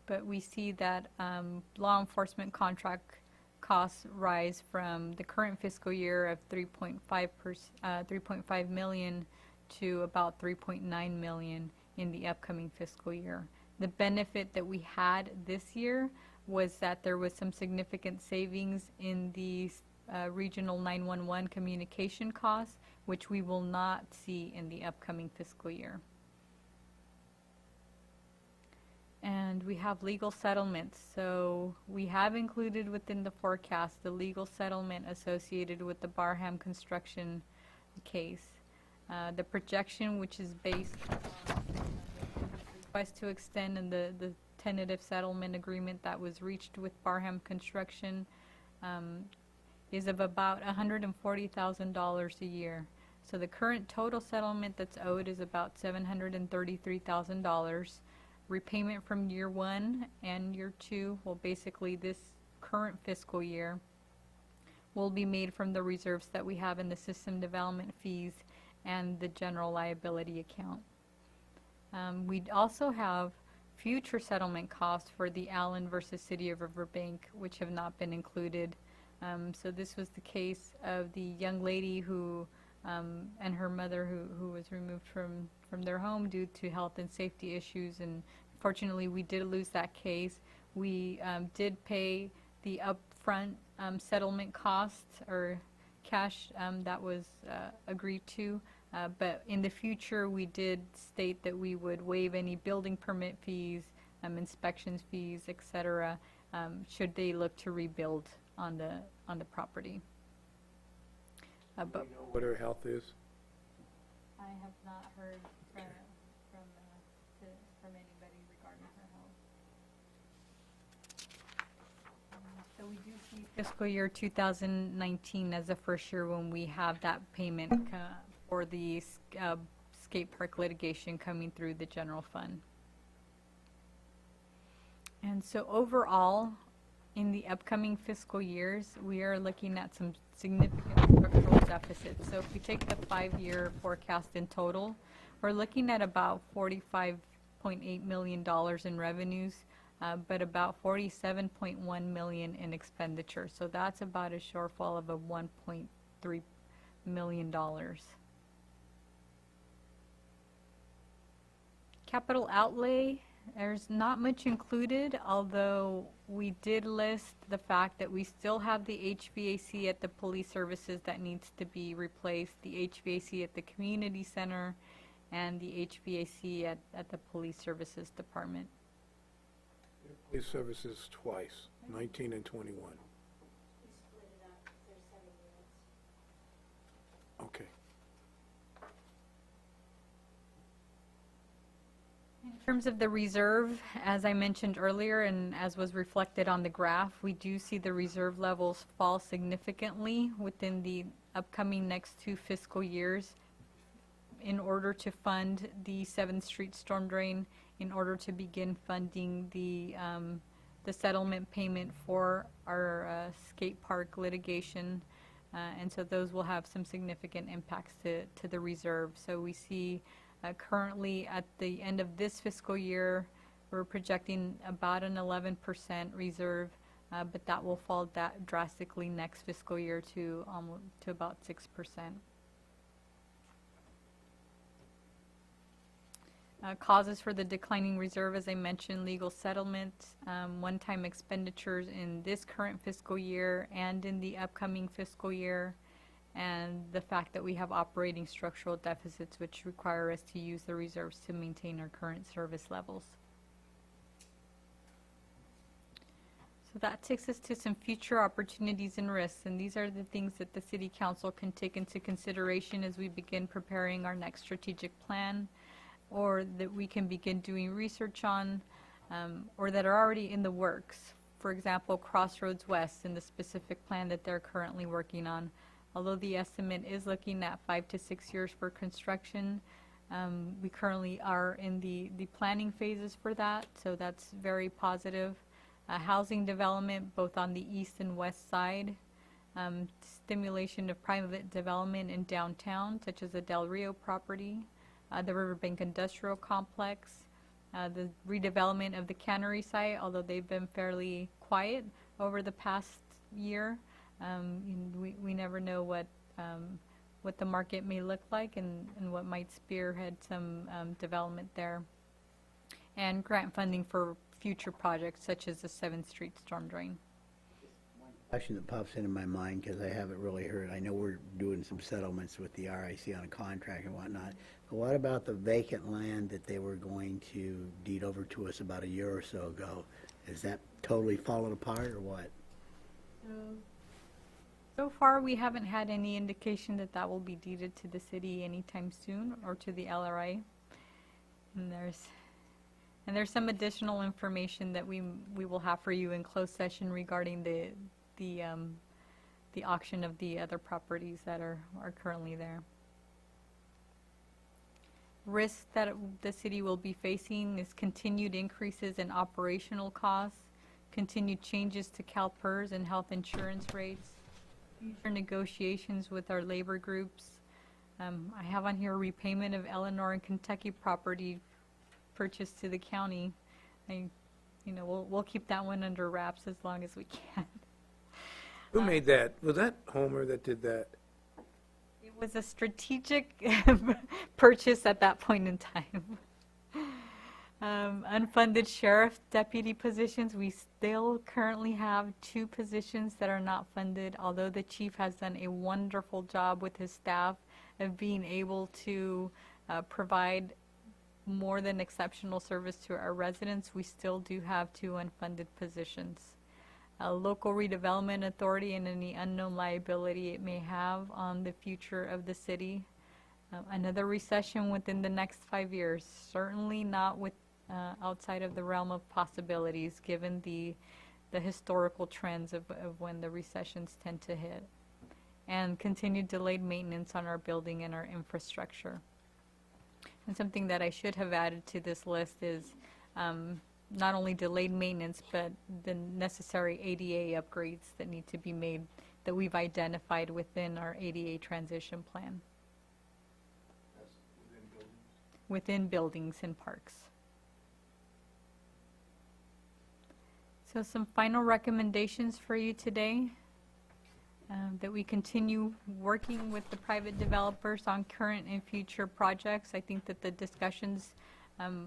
But we see that law enforcement contract costs rise from the current fiscal year of 3.5 million to about 3.9 million in the upcoming fiscal year. The benefit that we had this year was that there was some significant savings in the regional 911 communication costs, which we will not see in the upcoming fiscal year. And we have legal settlements. So we have included within the forecast the legal settlement associated with the Barham construction case. The projection, which is based on the request to extend and the tentative settlement agreement that was reached with Barham Construction, is of about $140,000 a year. So the current total settlement that's owed is about $733,000. Repayment from year 1 and year 2, well, basically this current fiscal year, will be made from the reserves that we have in the system development fees and the general liability account. We also have future settlement costs for the Allen versus City of Riverbank, which have not been included. So this was the case of the young lady who and her mother who was removed from their home due to health and safety issues, and fortunately we did lose that case. We did pay the upfront settlement costs or cash that was agreed to, but in the future we did state that we would waive any building permit fees, inspections fees, etc., should they look to rebuild on the property. Do you know what her health is? I have not heard from anybody regarding her health. So we do see fiscal year 2019 as the first year when we have that payment for the skate park litigation coming through the general fund. And so overall, in the upcoming fiscal years, we are looking at some significant structural deficits. So if we take the 5-year forecast in total, we're looking at about $45.8 million in revenues, but about $47.1 million in expenditures. So that's about a shortfall of a 1.3 million. Capital outlay, there's not much included, although we did list the fact that we still have the HVAC at the police services that needs to be replaced, the HVAC at the community center, and the HVAC at the police services department. Police services twice, 19 and 21. Okay. In terms of the reserve, as I mentioned earlier, and as was reflected on the graph, we do see the reserve levels fall significantly within the upcoming next 2 fiscal years in order to fund the 7th Street storm drain, in order to begin funding the settlement payment for our skate park litigation. And so those will have some significant impacts to the reserve. So we see currently at the end of this fiscal year, we're projecting about an 11% reserve, but that will fall drastically next fiscal year to about 6%. Causes for the declining reserve, as I mentioned, legal settlement, one-time expenditures in this current fiscal year and in the upcoming fiscal year, and the fact that we have operating structural deficits which require us to use the reserves to maintain our current service levels. So that takes us to some future opportunities and risks, and these are the things that the City Council can take into consideration as we begin preparing our next strategic plan, or that we can begin doing research on, or that are already in the works. For example, Crossroads West and the specific plan that they're currently working on. Although the estimate is looking at 5 to 6 years for construction, we currently are in the planning phases for that, so that's very positive. Housing development both on the east and west side, stimulation of private development in downtown, such as the Del Rio property, the Riverbank Industrial Complex, the redevelopment of the cannery site, although they've been fairly quiet over the past year. We never know what the market may look like and what might spearhead some development there. And grant funding for future projects such as the 7th Street storm drain. Question that pops into my mind, because I haven't really heard, I know we're doing some settlements with the RIC on a contract and whatnot, but what about the vacant land that they were going to deed over to us about a year or so ago? Is that totally fallen apart or what? So far, we haven't had any indication that that will be deeded to the city anytime soon, or to the LRA. And there's some additional information that we will have for you in closed session regarding the auction of the other properties that are currently there. Risks that the city will be facing is continued increases in operational costs, continued changes to CalPERS and health insurance rates, future negotiations with our labor groups. I have on here repayment of Eleanor and Kentucky property purchased to the county. We'll keep that one under wraps as long as we can. Who made that? Was that Homer that did that? It was a strategic purchase at that point in time. Unfunded sheriff deputy positions, we still currently have 2 positions that are not funded, although the chief has done a wonderful job with his staff of being able to provide more than exceptional service to our residents. We still do have 2 unfunded positions. A local redevelopment authority and any unknown liability it may have on the future of the city. Another recession within the next 5 years, certainly not with outside of the realm of possibilities, given the historical trends of when the recessions tend to hit. And continued delayed maintenance on our building and our infrastructure. And something that I should have added to this list is not only delayed maintenance, but the necessary ADA upgrades that need to be made, that we've identified within our ADA transition plan. That's within buildings? Within buildings and parks. So some final recommendations for you today. that we continue working with the private developers on current and future projects. I think that the discussions,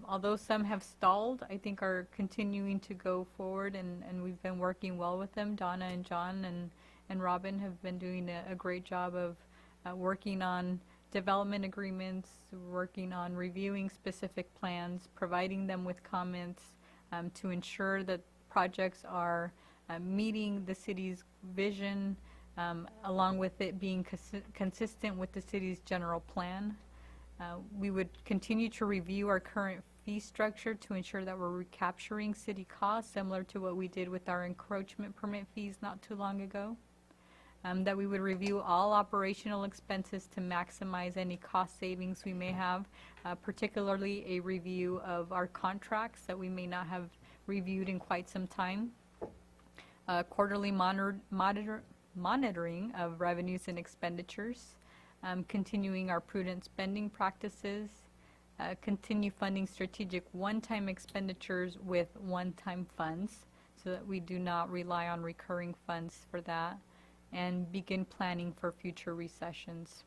although some have stalled, I think are continuing to go forward, and we've been working well with them. Donna and John and Robin have been doing a great job of working on development agreements, working on reviewing specific plans, providing them with comments to ensure that projects are meeting the city's vision, along with it being consistent with the city's general plan. We would continue to review our current fee structure to ensure that we're recapturing city costs, similar to what we did with our encroachment permit fees not too long ago. That we would review all operational expenses to maximize any cost savings we may have, particularly a review of our contracts that we may not have reviewed in quite some time. Quarterly monitoring of revenues and expenditures, continuing our prudent spending practices, continue funding strategic one-time expenditures with one-time funds so that we do not rely on recurring funds for that, and begin planning for future recessions.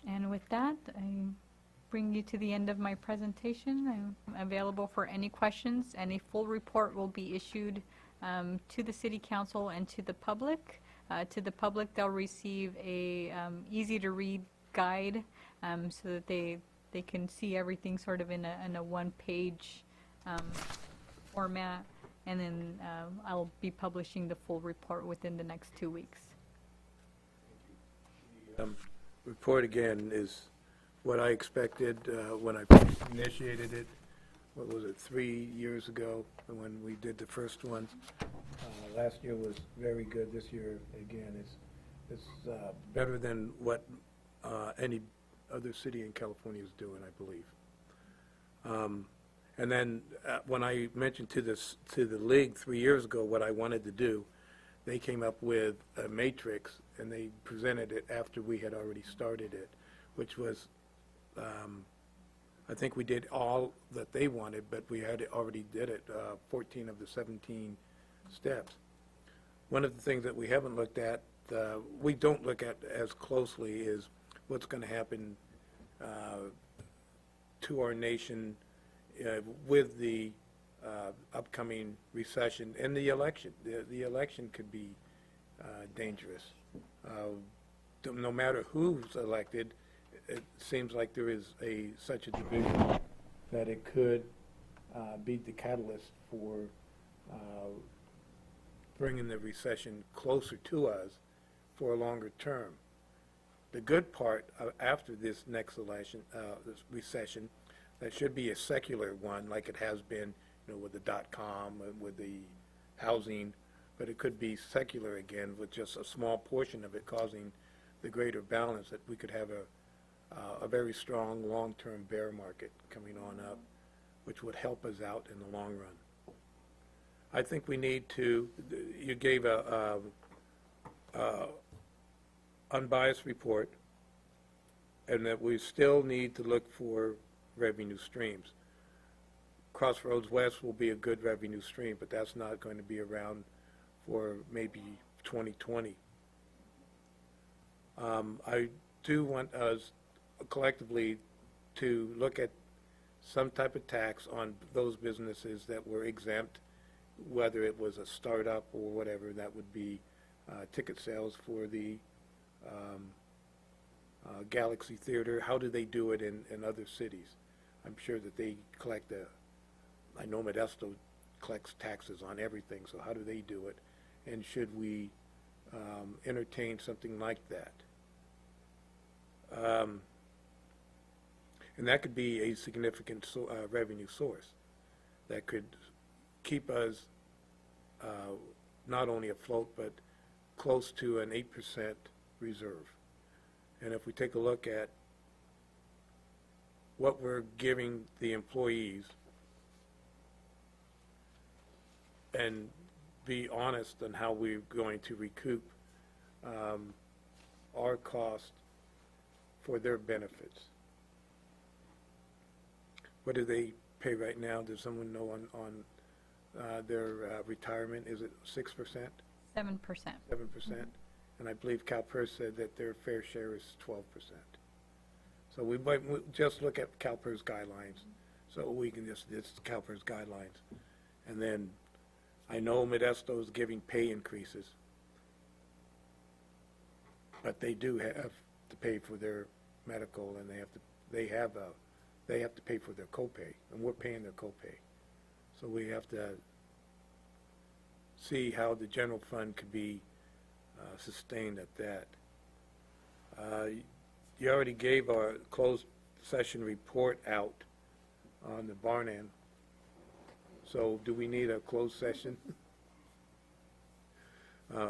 And with that, I bring you to the end of my presentation. I'm available for any questions, and a full report will be issued to the City Council and to the public. To the public, they'll receive a easy-to-read guide so that they can see everything sort of in a one-page format. And then I'll be publishing the full report within the next 2 weeks. Report again is what I expected when I initiated it. What was it, 3 years ago when we did the first one. Last year was very good. This year, again, is better than what any other city in California is doing, I believe. And then when I mentioned to the league 3 years ago what I wanted to do, they came up with a matrix, and they presented it after we had already started it, which was, I think we did all that they wanted, but we had already did it, 14 of the 17 steps. One of the things that we haven't looked at, we don't look at as closely, is what's going to happen to our nation with the upcoming recession and the election. The election could be dangerous. No matter who's elected, it seems like there is such a division that it could be the catalyst for bringing the recession closer to us for a longer term. The good part after this next election, this recession, that should be a secular one, like it has been, with the .com, with the housing, but it could be secular again with just a small portion of it causing the greater balance, that we could have a very strong long-term bear market coming on up, which would help us out in the long run. I think we need to, you gave a unbiased report, and that we still need to look for revenue streams. Crossroads West will be a good revenue stream, but that's not going to be around for maybe 2020. I do want us collectively to look at some type of tax on those businesses that were exempt, whether it was a startup or whatever. That would be ticket sales for the Galaxy Theater. How do they do it in other cities? I'm sure that they collect I know Modesto collects taxes on everything, so how do they do it? And should we entertain something like that? And that could be a significant revenue source that could keep us not only afloat, but close to an 8% reserve. And if we take a look at what we're giving the employees and be honest on how we're going to recoup our cost for their benefits. What do they pay right now? Does someone know their retirement, is it 6%, 7%. 7%? And I believe CalPERS said that their fair share is 12%. So we might just look at CalPERS guidelines, so we can it's CalPERS guidelines. And then I know Modesto is giving pay increases, but they do have to pay for their medical, and they have to pay for their copay, and we're paying their copay. So we have to see how the general fund could be sustained at that. You already gave our closed session report out on the barn end. So do we need a closed session?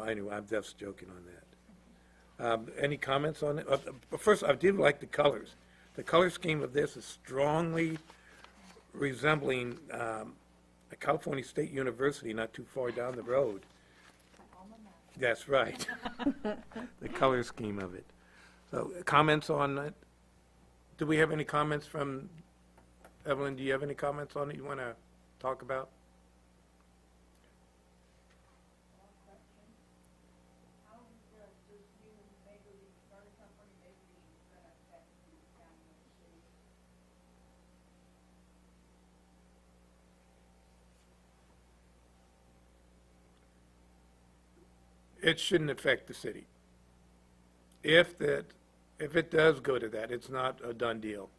Anyway, I'm just joking on that. Any comments on it? First, I did like the colors. The color scheme of this is strongly resembling a California State University not too far down the road. That's right. The color scheme of it. So comments on it? Do we have any comments from, Evelyn, do you have any comments on it you want to talk about? It shouldn't affect the city. If it does go to that, it's not a done deal.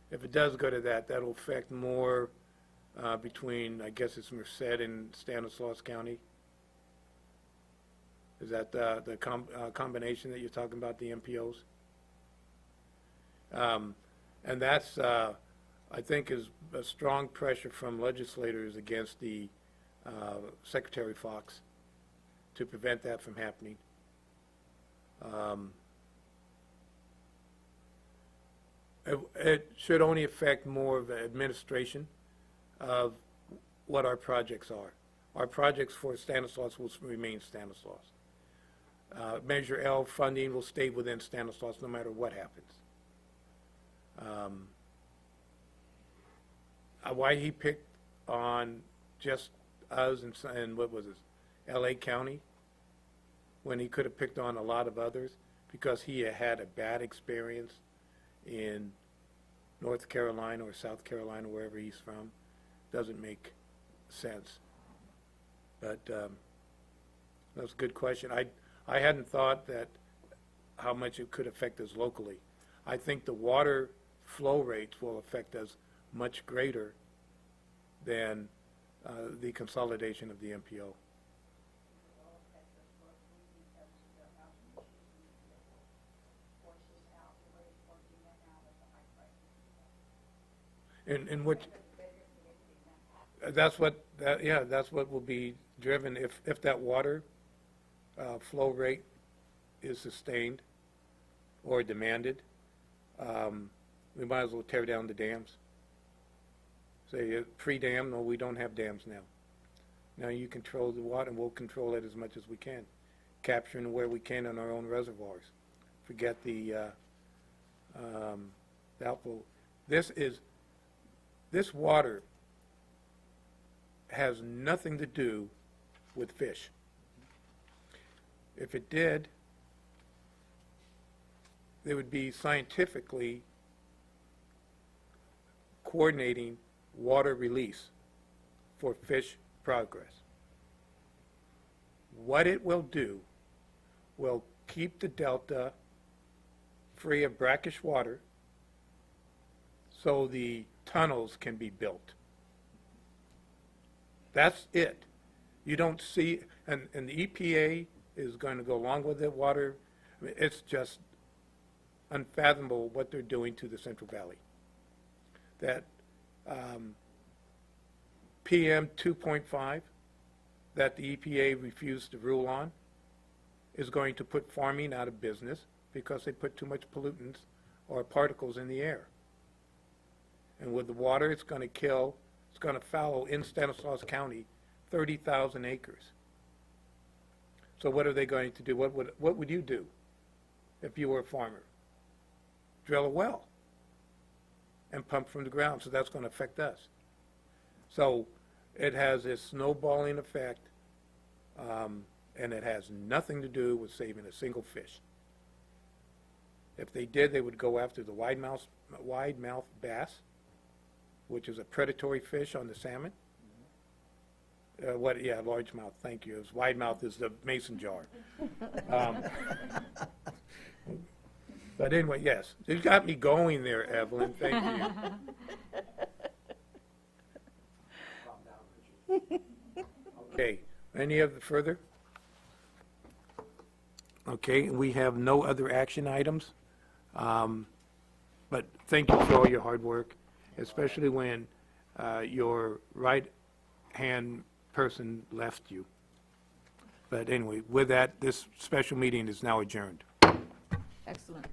If it does go to that, that'll affect more between, I guess it's Merced and Stanislaus County. Is that the combination that you're talking about, the MPOs? And that's, I think, is a strong pressure from legislators against the Secretary Fox to prevent that from happening. It should only affect more of the administration of what our projects are. Our projects for Stanislaus will remain Stanislaus. Measure L funding will stay within Stanislaus no matter what happens. Why he picked on just us and what was it, L.A. County, when he could have picked on a lot of others, because he had a bad experience in North Carolina or South Carolina, wherever he's from, doesn't make sense. But that's a good question. I hadn't thought that how much it could affect us locally. I think the water flow rates will affect us much greater than the consolidation of the MPO. And what, that's what will be driven if that water flow rate is sustained or demanded. We might as well tear down the dams. Say pre-dam, no, we don't have dams now. Now you control the water, and we'll control it as much as we can, capturing where we can in our own reservoirs. Forget the outflow. This water has nothing to do with fish. If it did, they would be scientifically coordinating water release for fish progress. What it will do will keep the delta free of brackish water so the tunnels can be built. That's it. You don't see, and the EPA is going to go along with the water. I mean, it's just unfathomable what they're doing to the Central Valley. That PM 2.5 that the EPA refused to rule on is going to put farming out of business because they put too much pollutants or particles in the air. And with the water, it's going to fallow in Stanislaus County 30,000 acres. So what are they going to do? What would you do if you were a farmer? Drill a well and pump from the ground, so that's going to affect us. So it has this snowballing effect, and it has nothing to do with saving a single fish. If they did, they would go after the wide-mouthed bass, which is a predatory fish on the salmon. Largemouth, thank you. Wide-mouth is the mason jar. But anyway, yes, you got me going there, Evelyn, thank you. Okay, any other further? Okay, we have no other action items. But thank you for all your hard work, especially when your right-hand person left you. But anyway, with that, this special meeting is now adjourned. Excellent.